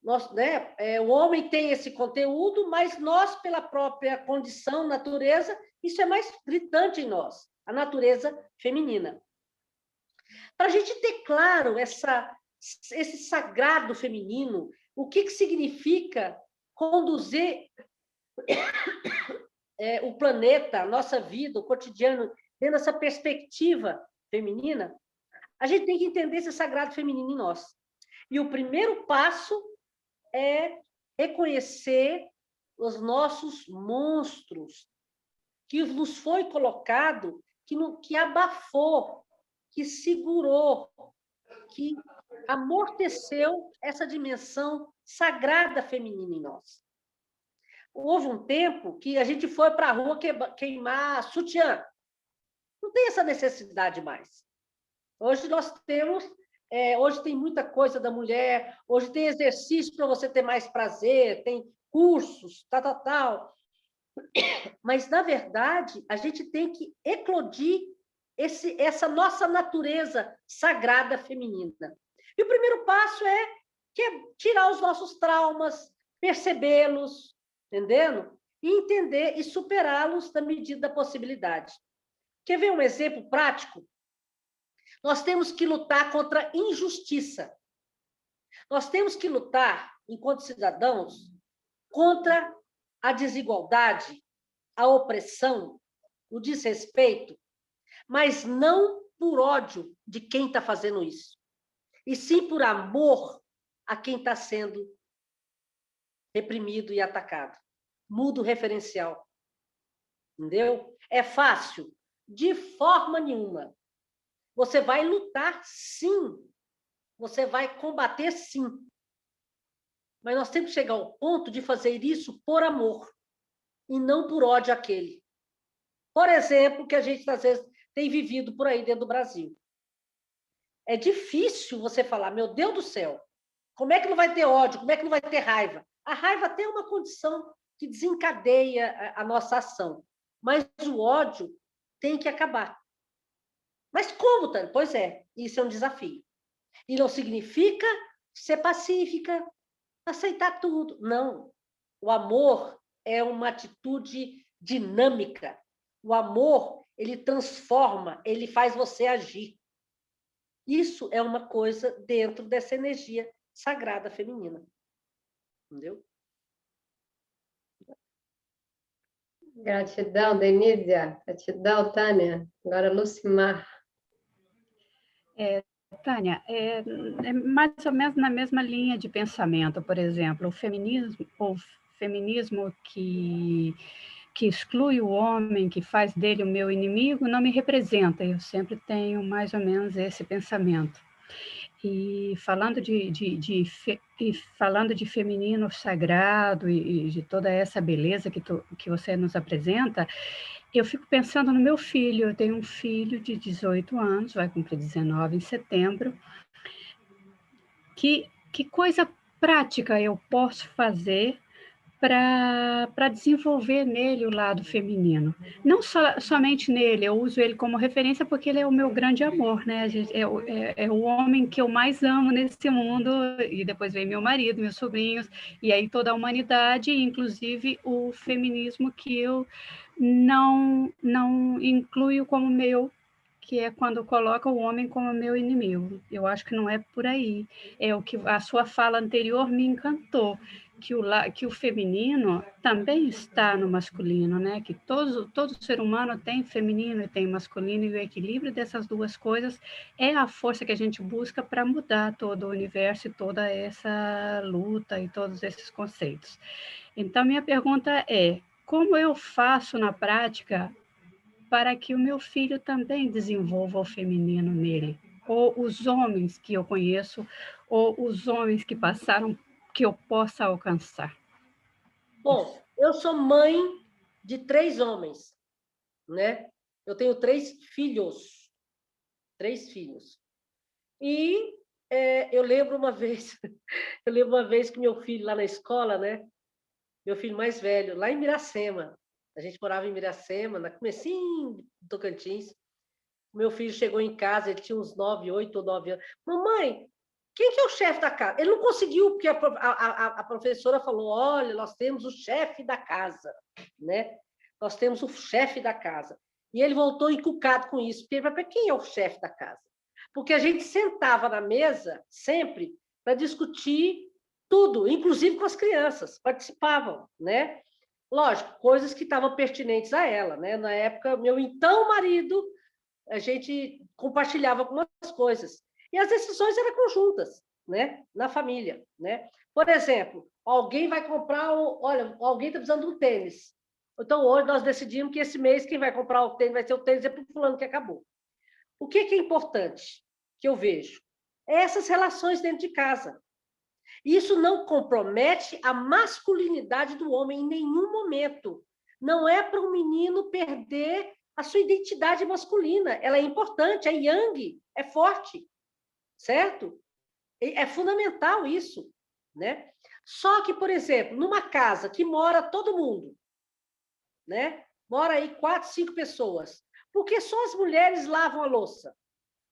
Nós, né? O homem tem esse conteúdo, mas nós, pela própria condição, natureza, isso é mais gritante em nós, a natureza feminina. Para a gente ter claro esse sagrado feminino, o que significa conduzir o planeta, a nossa vida, o cotidiano, dentro dessa perspectiva feminina, a gente tem que entender esse sagrado feminino em nós. E o primeiro passo é reconhecer os nossos monstros, que nos foi colocado, que abafou, que segurou, que amorteceu essa dimensão sagrada feminina em nós. Houve um tempo que a gente foi para a rua queimar sutiã. Não tem essa necessidade mais. Hoje nós temos... hoje tem muita coisa da mulher, hoje tem exercício para você ter mais prazer, tem cursos, tal. Mas, na verdade, a gente tem que eclodir essa nossa natureza sagrada feminina. E o primeiro passo é tirar os nossos traumas, percebê-los, entendendo? E entender e superá-los na medida da possibilidade. Quer ver um exemplo prático? Nós temos que lutar contra a injustiça. Nós temos que lutar, enquanto cidadãos, contra a desigualdade, a opressão, o desrespeito, mas não por ódio de quem está fazendo isso, e sim por amor a quem está sendo reprimido e atacado. Muda o referencial. Entendeu? É fácil? De forma nenhuma. Você vai lutar, sim. Você vai combater, sim. Mas nós temos que chegar ao ponto de fazer isso por amor e não por ódio àquele. Por exemplo, que a gente, às vezes, tem vivido por aí dentro do Brasil. É difícil você falar, meu Deus do céu, como é que não vai ter ódio? Como é que não vai ter raiva? A raiva tem uma condição que desencadeia a nossa ação. Mas o ódio tem que acabar. Mas como, Tânia? Pois é, isso é um desafio. E não significa ser pacífica, aceitar tudo. Não. O amor é uma atitude dinâmica. O amor ele transforma, ele faz você agir. Isso é uma coisa dentro dessa energia sagrada feminina. Entendeu? Gratidão, Denísia. Gratidão, Tânia. Agora, Lucimar. Tânia, é mais ou menos na mesma linha de pensamento, por exemplo, o feminismo que exclui o homem, que faz dele o meu inimigo, não me representa. Eu sempre tenho mais ou menos esse pensamento. E falando falando de feminino sagrado e de toda essa beleza que você nos apresenta, eu fico pensando no meu filho. Eu tenho um filho de 18 anos, vai cumprir 19 em setembro. Que coisa prática eu posso fazer para desenvolver nele o lado feminino? Não somente nele, eu uso ele como referência porque ele é o meu grande amor, né? É o homem que eu mais amo nesse mundo, e depois vem meu marido, meus sobrinhos, e aí toda a humanidade, inclusive o feminismo que eu não incluo como meu, que é quando coloca o homem como meu inimigo. Eu acho que não é por aí. É o que a sua fala anterior me encantou, que o feminino também está no masculino, né? Que todo ser humano tem feminino e tem masculino, e o equilíbrio dessas duas coisas é a força que a gente busca para mudar todo o universo e toda essa luta e todos esses conceitos. Então, minha pergunta é: como eu faço na prática para que o meu filho também desenvolva o feminino nele? Ou os homens que eu conheço, ou os homens que passaram, que eu possa alcançar? Bom, eu sou mãe de 3 homens, né? Eu tenho 3 filhos. 3 filhos. E eu lembro uma vez que meu filho lá na escola, né? Meu filho mais velho, lá em Miracema. A gente morava em Miracema, na comecinho do Tocantins. Meu filho chegou em casa, ele tinha uns 8 ou 9 anos. Mamãe, quem que é o chefe da casa? Ele não conseguiu, porque a professora falou: olha, nós temos o chefe da casa, né? Nós temos o chefe da casa. E ele voltou encucado com isso. Porque, mas quem é o chefe da casa? Porque a gente sentava na mesa sempre para discutir tudo, inclusive com as crianças, participavam, né? Lógico, coisas que estavam pertinentes a ela, né? Na época, meu então marido, a gente compartilhava algumas coisas. E as decisões eram conjuntas, né? Na família, né? Por exemplo, alguém vai comprar, olha, alguém está precisando de um tênis. Então, hoje nós decidimos que esse mês quem vai comprar o tênis vai ser o tênis é para o fulano que acabou. O que é importante que eu vejo? É essas relações dentro de casa. Isso não compromete a masculinidade do homem em nenhum momento. Não é para o menino perder a sua identidade masculina. Ela é importante, é yang, é forte, certo? É fundamental isso, né? Só que, por exemplo, numa casa que mora todo mundo, né? Mora aí 4, 5 pessoas. Por que só as mulheres lavam a louça?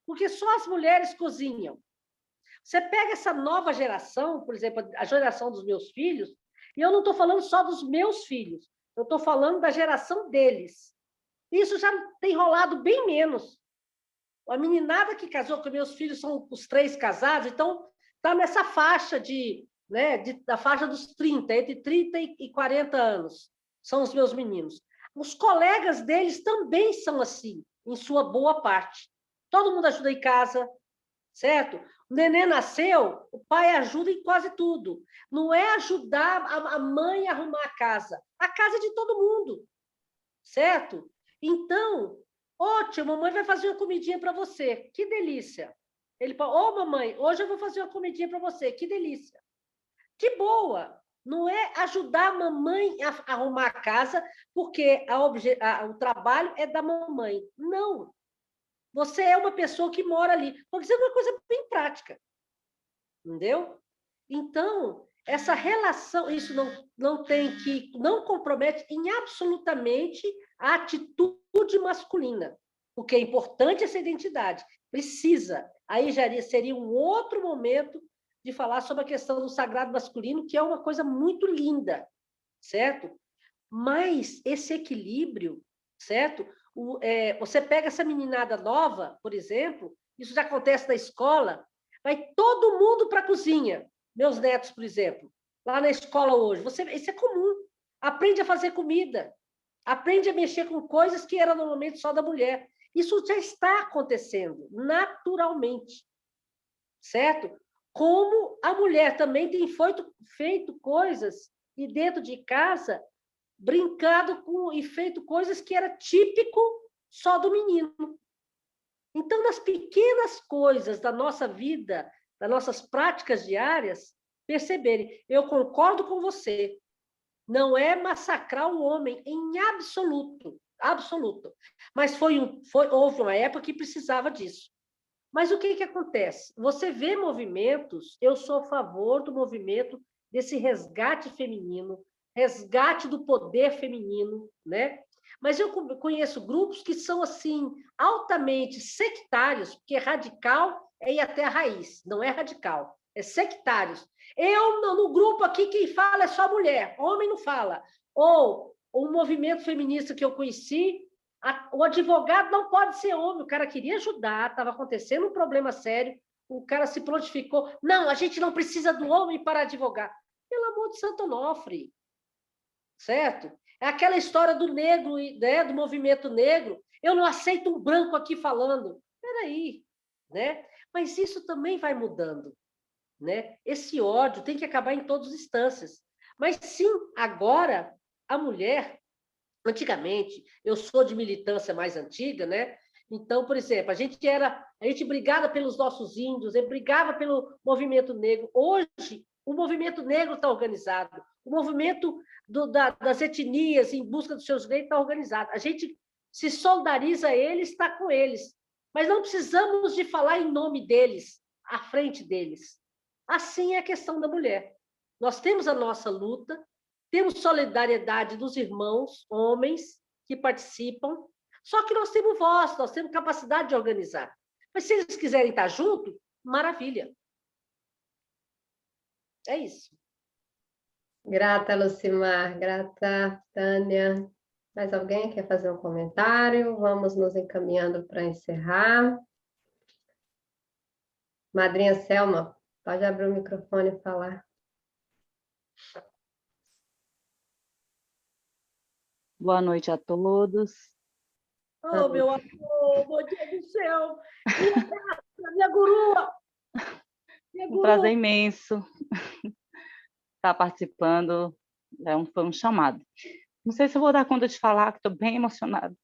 Por que só as mulheres cozinham? Você pega essa nova geração, por exemplo, a geração dos meus filhos, e eu não estou falando só dos meus filhos, eu estou falando da geração deles. Isso já tem rolado bem menos. A meninada que casou com meus filhos são os 3 casados, então está nessa faixa da faixa dos 30, entre 30 e 40 anos, são os meus meninos. Os colegas deles também são assim, em sua boa parte. Todo mundo ajuda em casa, certo? O neném nasceu, o pai ajuda em quase tudo. Não é ajudar a mãe a arrumar a casa é de todo mundo, certo? Então, tia, mamãe vai fazer uma comidinha para você, que delícia. Ele fala: mamãe, hoje eu vou fazer uma comidinha para você, que delícia. Que boa! Não é ajudar a mamãe a arrumar a casa, porque o trabalho é da mamãe. Não. Você é uma pessoa que mora ali. Estou dizendo uma coisa bem prática. Entendeu? Então, essa relação, isso não compromete em absolutamente a atitude masculina. O que é importante é essa identidade. Precisa. Aí já seria um outro momento de falar sobre a questão do sagrado masculino, que é uma coisa muito linda, certo? Mas esse equilíbrio, certo? Você pega essa meninada nova, por exemplo, isso já acontece na escola, vai todo mundo para a cozinha. Meus netos, por exemplo, lá na escola hoje, isso é comum. Aprende a fazer comida, aprende a mexer com coisas que era normalmente só da mulher. Isso já está acontecendo naturalmente, certo? Como a mulher também tem feito coisas e dentro de casa brincado com e feito coisas que era típico só do menino. Então, nas pequenas coisas da nossa vida, das nossas práticas diárias, perceberem. Eu concordo com você. Não é massacrar o homem em absoluto, absoluto. Mas houve uma época que precisava disso. Mas o que acontece? Você vê movimentos, eu sou a favor do movimento desse resgate feminino, resgate do poder feminino, né? Mas eu conheço grupos que são, assim, altamente sectários, porque radical é ir até a raiz, não é radical, é sectários. No grupo aqui, quem fala é só mulher, homem não fala. Ou o movimento feminista que eu conheci, o advogado não pode ser homem, o cara queria ajudar, estava acontecendo um problema sério, o cara se prontificou. Não, a gente não precisa do homem para advogar. Pelo amor de Santo Onofre, certo? É aquela história do negro, né, do movimento negro. Eu não aceito um branco aqui falando. Peraí, né? Mas isso também vai mudando, né? Esse ódio tem que acabar em todas as instâncias. Mas sim, agora a mulher, antigamente, eu sou de militância mais antiga, né? Então, por exemplo, a gente brigava pelos nossos índios, brigava pelo movimento negro. Hoje, o movimento negro está organizado, o movimento das etnias em busca dos seus direitos está organizado. A gente se solidariza a eles, está com eles. Mas não precisamos de falar em nome deles, à frente deles. Assim é a questão da mulher. Nós temos a nossa luta, temos solidariedade dos irmãos, homens, que participam, só que nós temos voz, nós temos capacidade de organizar. Mas se eles quiserem estar junto, maravilha. É isso. Grata, Lucimar. Grata, Tânia. Mais alguém quer fazer um comentário? Vamos nos encaminhando para encerrar. Madrinha Selma, pode abrir o microfone e falar. Boa noite a todos. Oh, meu amor, meu Deus do céu! Minha gurua! Um prazer imenso estar participando. Foi um chamado. Não sei se eu vou dar conta de falar, que estou bem emocionada.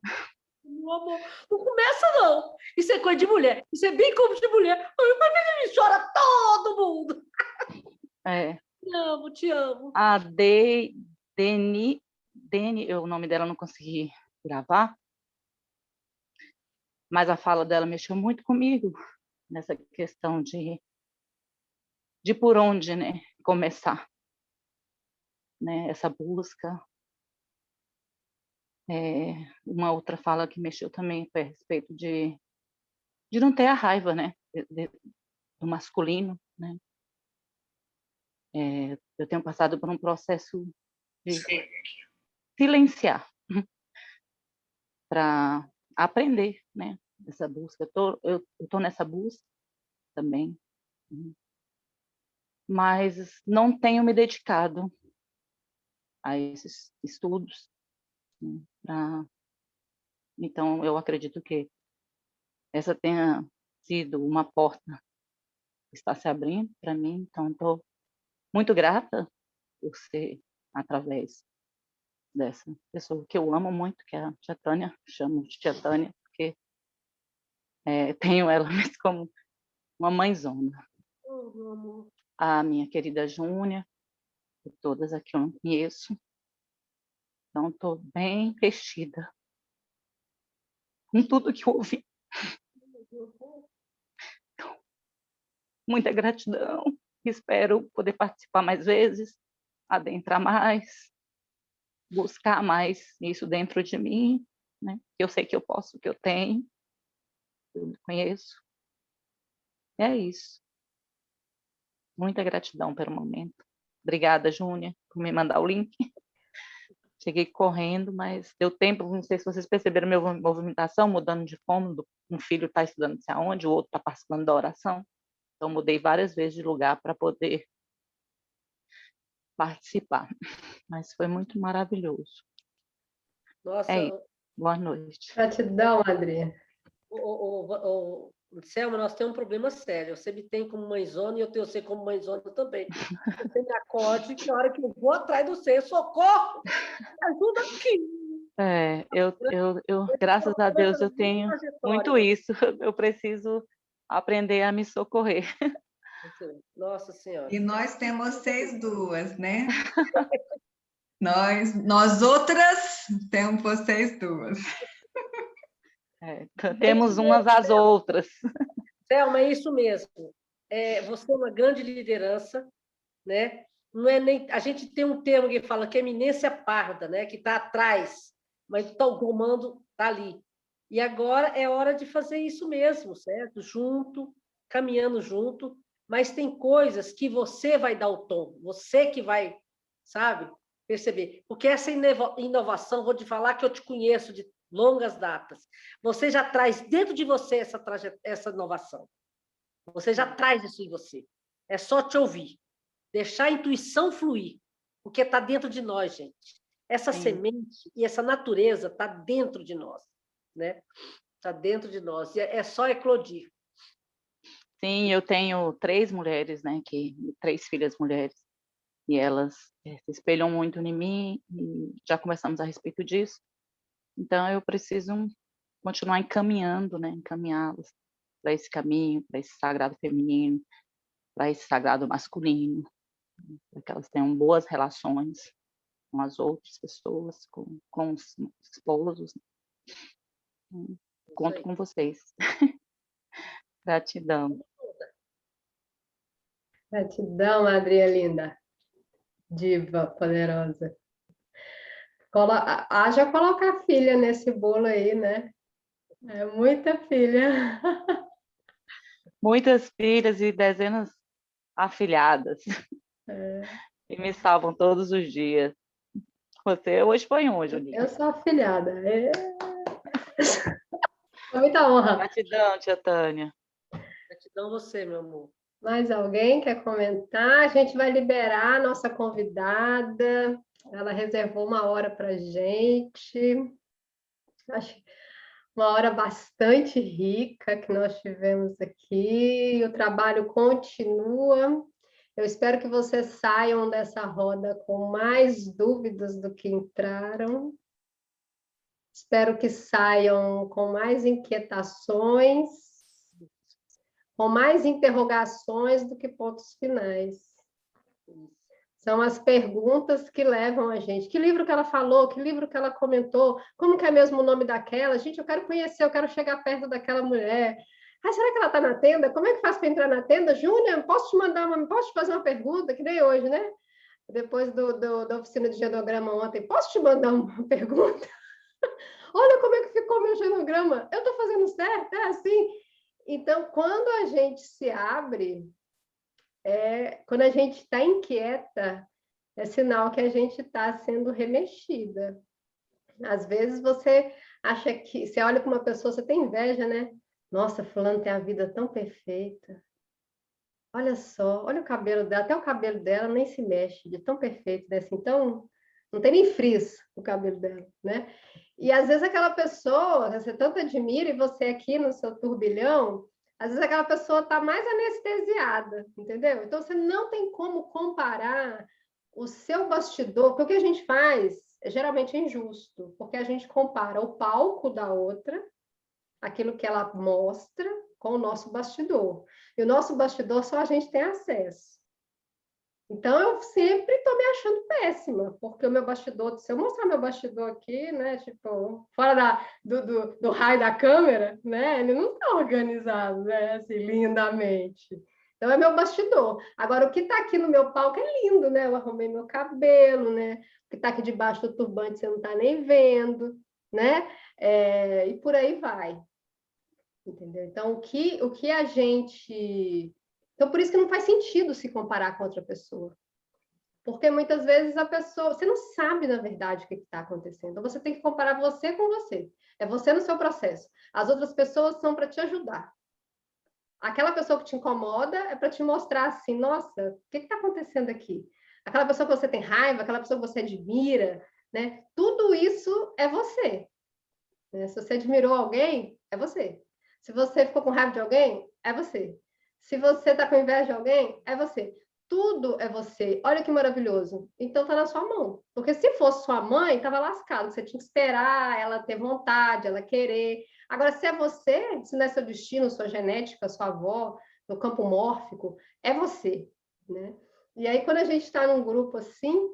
Meu amor, não começa, não. Isso é coisa de mulher. Isso é bem como de mulher. Ai, chora todo mundo. Te amo, te amo. A Deni, o nome dela eu não consegui gravar, mas a fala dela mexeu muito comigo nessa questão de por onde, né, começar, né, essa busca. Uma outra fala que mexeu também foi a respeito de não ter a raiva, né, do masculino, né. Eu tenho passado por um processo de silenciar para aprender, né, essa busca. Eu tô nessa busca também, mas não tenho me dedicado a esses estudos, né, então eu acredito que essa tenha sido uma porta que está se abrindo para mim, então estou muito grata por ser através dessa pessoa que eu amo muito, que é a tia Tânia, chamo de tia Tânia, porque tenho ela mesmo como uma mãezona. A minha querida Júnia, que todas aqui eu não conheço, então estou bem investida com tudo que eu ouvi. Muita gratidão, espero poder participar mais vezes, adentrar mais, buscar mais isso dentro de mim, né? Eu sei que eu posso, que eu tenho, eu me conheço. É isso. Muita gratidão pelo momento. Obrigada, Júnia, por me mandar o link. Cheguei correndo, mas deu tempo, não sei se vocês perceberam minha movimentação, mudando de cômodo. Um filho está estudando não sei aonde, o outro está participando da oração. Então, mudei várias vezes de lugar para poder participar. Mas foi muito maravilhoso. Nossa, É isso. Boa noite. Gratidão, Adri. Selma, nós temos um problema sério. Você me tem como mãezona e eu tenho você como mãezona também. Você me acorde, que a hora que eu vou atrás do você, socorro! Me ajuda aqui! Graças a Deus, eu tenho muito isso. Eu preciso aprender a me socorrer. Nossa Senhora. E nós temos vocês duas, né? Nós outras temos vocês duas. Temos umas às outras. Selma, é isso mesmo. Você é uma grande liderança, né? Não é nem a gente tem um termo que fala que é eminência parda, né? Que está atrás, mas o comando está ali. E agora é hora de fazer isso mesmo, certo? Junto, caminhando junto. Mas tem coisas que você vai dar o tom, você que vai, sabe, perceber. Porque essa inovação, vou te falar que eu te conheço de longas datas. Você já traz dentro de você essa inovação. Você já traz isso em você. É só te ouvir. Deixar a intuição fluir. Porque está dentro de nós, gente. Essa semente e essa natureza está dentro de nós. Né? Está dentro de nós. E é só eclodir. Sim, eu tenho 3 mulheres, né? 3 filhas mulheres. E elas se espelham muito em mim. E já conversamos a respeito disso. Então, eu preciso continuar encaminhando, né? Encaminhá-las para esse caminho, para esse sagrado feminino, para esse sagrado masculino, para que elas tenham boas relações com as outras pessoas, com os esposos. Conto com vocês. Gratidão. Gratidão, Adria linda. Diva poderosa. Haja colocar a filha nesse bolo aí, né? É muita filha. Muitas filhas e dezenas afilhadas. E me salvam todos os dias. Você hoje foi um, Juninho. Eu sou afilhada. Muita honra. Gratidão, tia Tânia. Gratidão você, meu amor. Mais alguém quer comentar? A gente vai liberar a nossa convidada. Ela reservou uma hora para a gente. Acho uma hora bastante rica que nós tivemos aqui. O trabalho continua. Eu espero que vocês saiam dessa roda com mais dúvidas do que entraram. Espero que saiam com mais inquietações, com mais interrogações do que pontos finais. São as perguntas que levam a gente. Que livro que ela falou? Que livro que ela comentou? Como que é mesmo o nome daquela? Gente, eu quero conhecer, eu quero chegar perto daquela mulher. Ah, será que ela está na tenda? Como é que faz para entrar na tenda? Júnior, posso te fazer uma pergunta? Que nem hoje, né? Depois da oficina de genograma ontem, posso te mandar uma pergunta? Olha como é que ficou meu genograma. Eu estou fazendo certo? É assim? Então, quando a gente se abre, quando a gente está inquieta, é sinal que a gente está sendo remexida. Às vezes você acha que... Você olha para uma pessoa, você tem inveja, né? Nossa, fulano tem a vida tão perfeita. Olha só, olha o cabelo dela. Até o cabelo dela nem se mexe, de tão perfeito, né? Assim, então, não tem nem frizz o cabelo dela, né? E às vezes aquela pessoa, você tanto admira, e você aqui no seu turbilhão, às vezes aquela pessoa está mais anestesiada, entendeu? Então, você não tem como comparar o seu bastidor, porque o que a gente faz é geralmente injusto, porque a gente compara o palco da outra, aquilo que ela mostra, com o nosso bastidor. E o nosso bastidor só a gente tem acesso. Então, eu sempre estou me achando péssima, porque o meu bastidor, se eu mostrar meu bastidor aqui, né, tipo, fora do raio da câmera, né, ele não está organizado, né, assim, lindamente. Então, é meu bastidor. Agora, o que está aqui no meu palco é lindo, né? Eu arrumei meu cabelo, né? O que está aqui debaixo do turbante você não está nem vendo, né? E por aí vai. Entendeu? Então, o que a gente... Então, por isso que não faz sentido se comparar com outra pessoa. Porque muitas vezes a pessoa, você não sabe, na verdade, o que está acontecendo. Então, você tem que comparar você com você. É você no seu processo. As outras pessoas são para te ajudar. Aquela pessoa que te incomoda é para te mostrar assim, nossa, o que está acontecendo aqui? Aquela pessoa que você tem raiva, aquela pessoa que você admira, né? Tudo isso é você. Né? Se você admirou alguém, é você. Se você ficou com raiva de alguém, é você. Se você está com inveja de alguém, é você. Tudo é você. Olha que maravilhoso. Então tá na sua mão. Porque se fosse sua mãe, estava lascado. Você tinha que esperar ela ter vontade, ela querer. Agora, se é você, se não é seu destino, sua genética, sua avó, no campo mórfico, é você. Né? E aí, quando a gente está num grupo assim,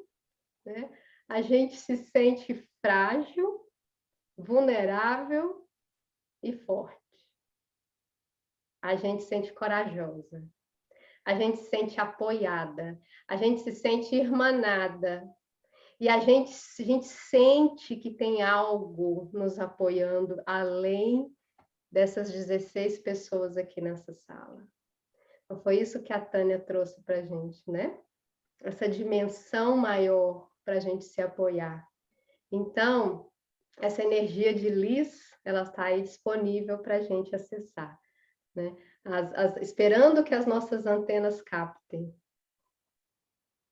né, a gente se sente frágil, vulnerável e forte. A gente se sente corajosa. A gente se sente apoiada. A gente se sente irmanada. E a gente sente que tem algo nos apoiando além dessas 16 pessoas aqui nessa sala. Então, foi isso que a Tânia trouxe para a gente, né? Essa dimensão maior para a gente se apoiar. Então, essa energia de Liz, ela está aí disponível para a gente acessar, né? Esperando que as nossas antenas captem,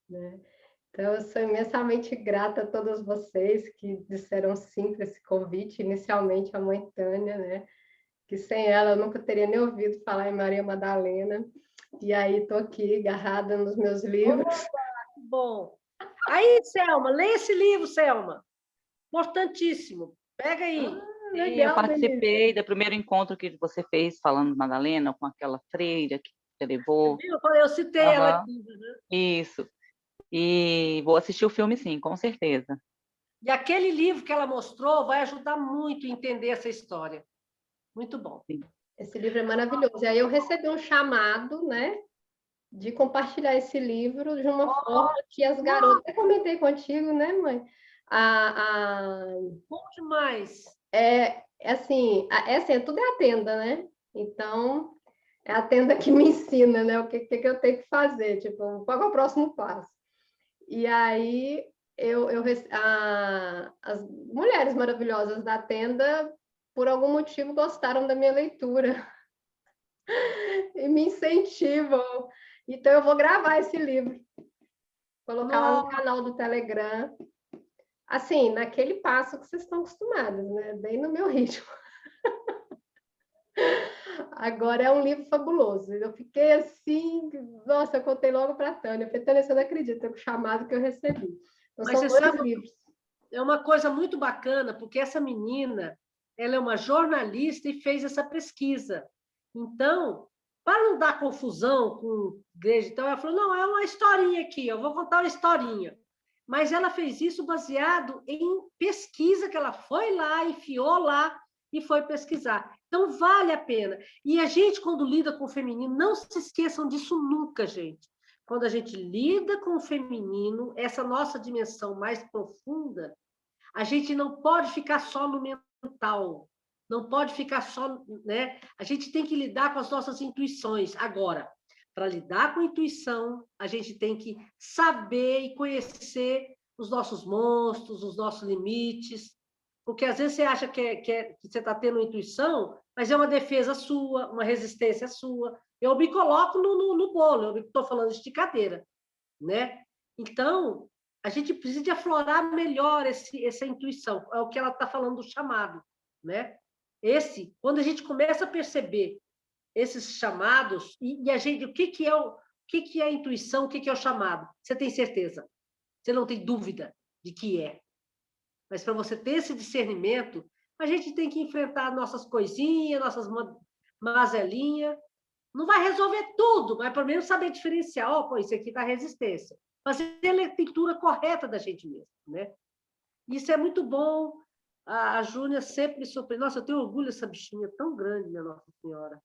né? Então, eu sou imensamente grata a todos vocês que disseram sim para esse convite, inicialmente a mãe Tânia, né? Que sem ela eu nunca teria nem ouvido falar em Maria Madalena, e aí estou aqui, agarrada nos meus livros. Opa, que bom! Aí, Selma, lê esse livro, Selma. Importantíssimo. Pega aí. Sim, eu participei do primeiro encontro que você fez falando de Madalena, com aquela freira que você levou. Eu citei ela aqui. Isso. E vou assistir o filme, sim, com certeza. E aquele livro que ela mostrou vai ajudar muito a entender essa história. Muito bom. Sim. Esse livro é maravilhoso. E aí eu recebi um chamado, né, de compartilhar esse livro de uma forma que as garotas... Eu comentei contigo, né, mãe? Bom demais. Tudo é a tenda, né? Então, é a tenda que me ensina, né? O que eu tenho que fazer, tipo, qual é o próximo passo? E aí, as mulheres maravilhosas da tenda, por algum motivo, gostaram da minha leitura e me incentivam. Então, eu vou gravar esse livro, colocar lá no canal do Telegram, assim, naquele passo que vocês estão acostumados, né? Bem no meu ritmo. Agora é um livro fabuloso. Eu fiquei assim, nossa, eu contei logo para a Tânia. Eu falei, Tânia, você não acredita com o chamado que eu recebi. Então, mas são você 2 sabe, livros. É uma coisa muito bacana, porque essa menina, ela é uma jornalista e fez essa pesquisa. Então, para não dar confusão com igreja, então ela falou, não, é uma historinha aqui, eu vou contar uma historinha. Mas ela fez isso baseado em pesquisa que ela foi lá, enfiou lá e foi pesquisar. Então, vale a pena. E a gente, quando lida com o feminino, não se esqueçam disso nunca, gente. Quando a gente lida com o feminino, essa nossa dimensão mais profunda, a gente não pode ficar só no mental, não pode ficar só, né? A gente tem que lidar com as nossas intuições. Agora, para lidar com a intuição, a gente tem que saber e conhecer os nossos monstros, os nossos limites, porque às vezes você acha que você está tendo intuição, mas é uma defesa sua, uma resistência sua. Eu me coloco no bolo, eu estou falando de cadeira, né? Então, a gente precisa de aflorar melhor essa intuição, é o que ela está falando do chamado, né? Quando a gente começa a perceber esses chamados, e a gente, o que é a intuição, o que é o chamado? Você tem certeza, você não tem dúvida de que é. Mas para você ter esse discernimento, a gente tem que enfrentar nossas coisinhas, nossas mazelinhas. Não vai resolver tudo, mas pelo menos saber diferenciar. Isso aqui está resistência. Fazer a leitura correta da gente mesmo, né? Isso é muito bom. A Júnia sempre me surpreende. Nossa, eu tenho orgulho dessa bichinha tão grande, minha Nossa Senhora.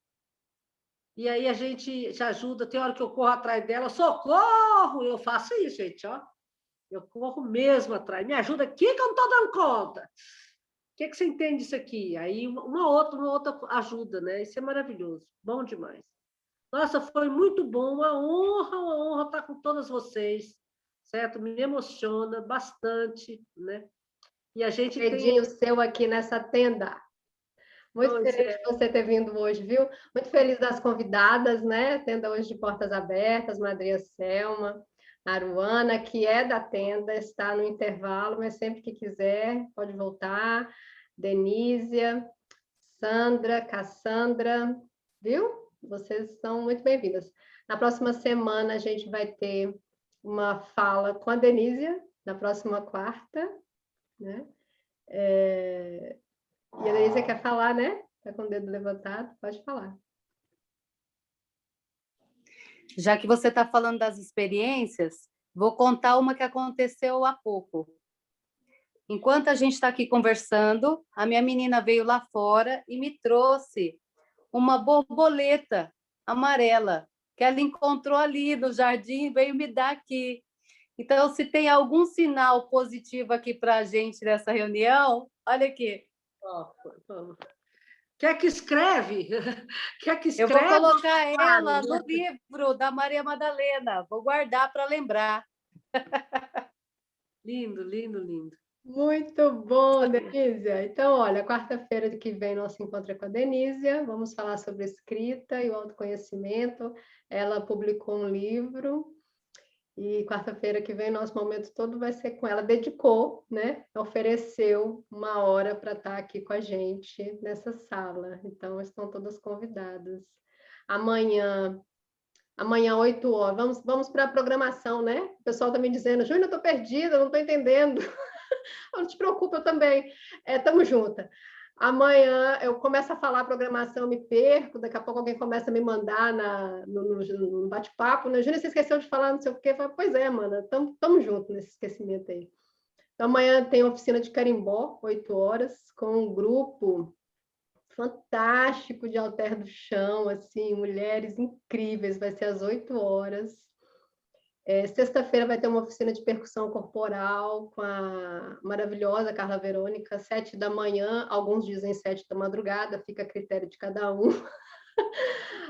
E aí a gente te ajuda. Tem hora que eu corro atrás dela, socorro! Eu faço isso, gente, ó. Eu corro mesmo atrás. Me ajuda aqui que eu não estou dando conta. O que você entende disso aqui? Aí uma outra ajuda, né? Isso é maravilhoso. Bom demais. Nossa, foi muito bom. Uma honra estar com todas vocês. certo? Me emociona bastante, né? E a gente Dedinho seu aqui nessa tenda. Muito feliz de você ter vindo hoje, viu? Muito feliz das convidadas, né? Tenda hoje de portas abertas, Madrinha Selma, Aruana, que é da tenda, está no intervalo, mas sempre que quiser, pode voltar. Denísia, Sandra, Cassandra, viu? Vocês são muito bem-vindas. Na próxima semana, a gente vai ter uma fala com a Denísia, na próxima quarta, né? E a Denísia quer falar, né? Está com o dedo levantado, pode falar. Já que você está falando das experiências, vou contar uma que aconteceu há pouco. Enquanto a gente está aqui conversando, a minha menina veio lá fora e me trouxe uma borboleta amarela, que ela encontrou ali no jardim e veio me dar aqui. Então, se tem algum sinal positivo aqui para a gente nessa reunião, olha aqui. Quer que escreve? Quer que escreve? Eu vou colocar ela no livro da Maria Madalena. Vou guardar para lembrar. Lindo, lindo, lindo. Muito bom, Denísia. Então, olha, quarta-feira que vem nosso encontro é com a Denísia. Vamos falar sobre escrita e o autoconhecimento. Ela publicou um livro e quarta-feira que vem nosso momento todo vai ser com ela. Dedicou, né? Ofereceu uma hora para estar aqui com a gente nessa sala. Então, estão todas convidadas. Amanhã, 8 horas. Vamos para a programação, né? O pessoal está me dizendo, Júnior, eu estou perdida, não estou entendendo. Não te preocupa, eu também. Estamos juntas. Amanhã eu começo a falar a programação, me perco, daqui a pouco alguém começa a me mandar no bate-papo, né? Júnior, você esqueceu de falar não sei o quê. Eu falo, pois é, mana, estamos juntos nesse esquecimento aí. Então, amanhã tem oficina de carimbó, 8 horas, com um grupo fantástico de halter do chão, assim, mulheres incríveis, vai ser às 8 horas. Sexta-feira vai ter uma oficina de percussão corporal com a maravilhosa Carla Verônica, 7 da manhã, alguns dizem 7 da madrugada, fica a critério de cada um.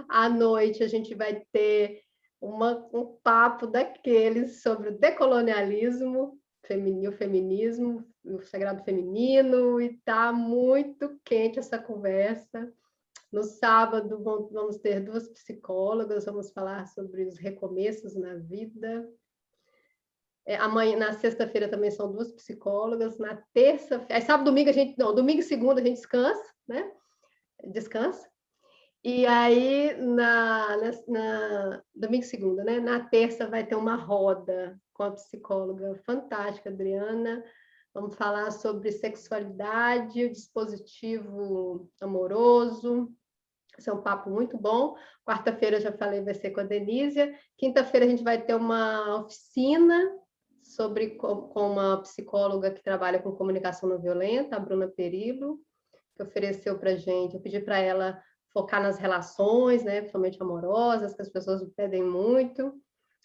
À noite a gente vai ter um papo daqueles sobre o decolonialismo, o feminismo, o sagrado feminino, e está muito quente essa conversa. No sábado, vamos ter 2 psicólogas, vamos falar sobre os recomeços na vida. Amanhã, na sexta-feira também são 2 psicólogas. Na terça-feira, sábado, domingo, domingo e segunda a gente descansa, né? Descansa. E aí, domingo e segunda, né? Na terça vai ter uma roda com a psicóloga fantástica, Adriana. Vamos falar sobre sexualidade, o dispositivo amoroso. Esse é um papo muito bom. Quarta-feira, já falei, vai ser com a Denísia. Quinta-feira, a gente vai ter uma oficina com uma psicóloga que trabalha com comunicação não violenta, a Bruna Perillo, que ofereceu para a gente. Eu pedi para ela focar nas relações, né, principalmente amorosas, que as pessoas me pedem muito.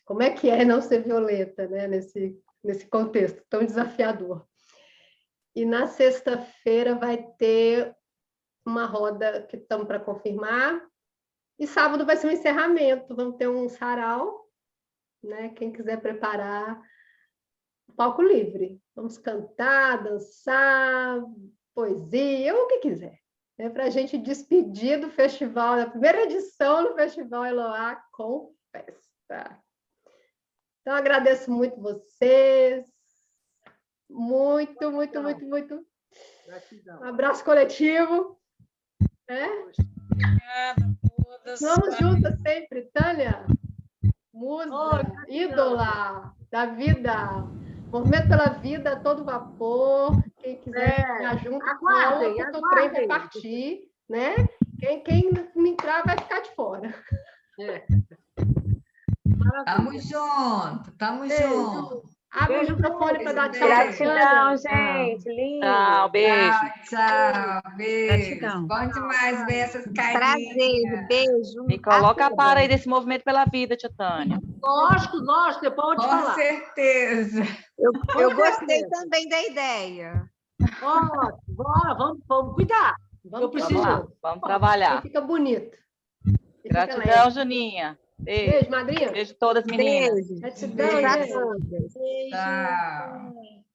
Como é que é não ser violenta, né, nesse contexto tão desafiador? E na sexta-feira vai ter uma roda que estamos para confirmar, e sábado vai ser um encerramento, vamos ter um sarau, né? Quem quiser preparar, palco livre, vamos cantar, dançar, poesia, o que quiser, né? Para a gente despedir do festival, da primeira edição do Festival Eloá com festa. Então, agradeço muito vocês, muito. Gratidão. Um abraço coletivo. Obrigada a todas. Vamos juntas sempre, Tânia. Musa, ídola da vida. Movimento pela vida a todo vapor. Quem quiser ficar junto, aguardem, porque o trem vai partir, né? Quem não entrar vai ficar de fora. Tamo junto. Abre o microfone para dar tchau. Gratidão, gente. Lindo. Tchau, beijo. Tchau, beijo. Gratidão. Bom demais ver essas carinhas. Prazer, beijo. Me coloca a par aí desse movimento pela vida, tia Tânia. Lógico, você pode Com falar. certeza. Eu gostei também da ideia. Ó, bora, vamos cuidar. Eu preciso. Vamos lá, vamos trabalhar. Fica bonito. Gratidão, Juninha. Beijo, madrinha. Beijo todas, meninas. Beijo. Gratidão, Beijo pra gente. todas. Tchau.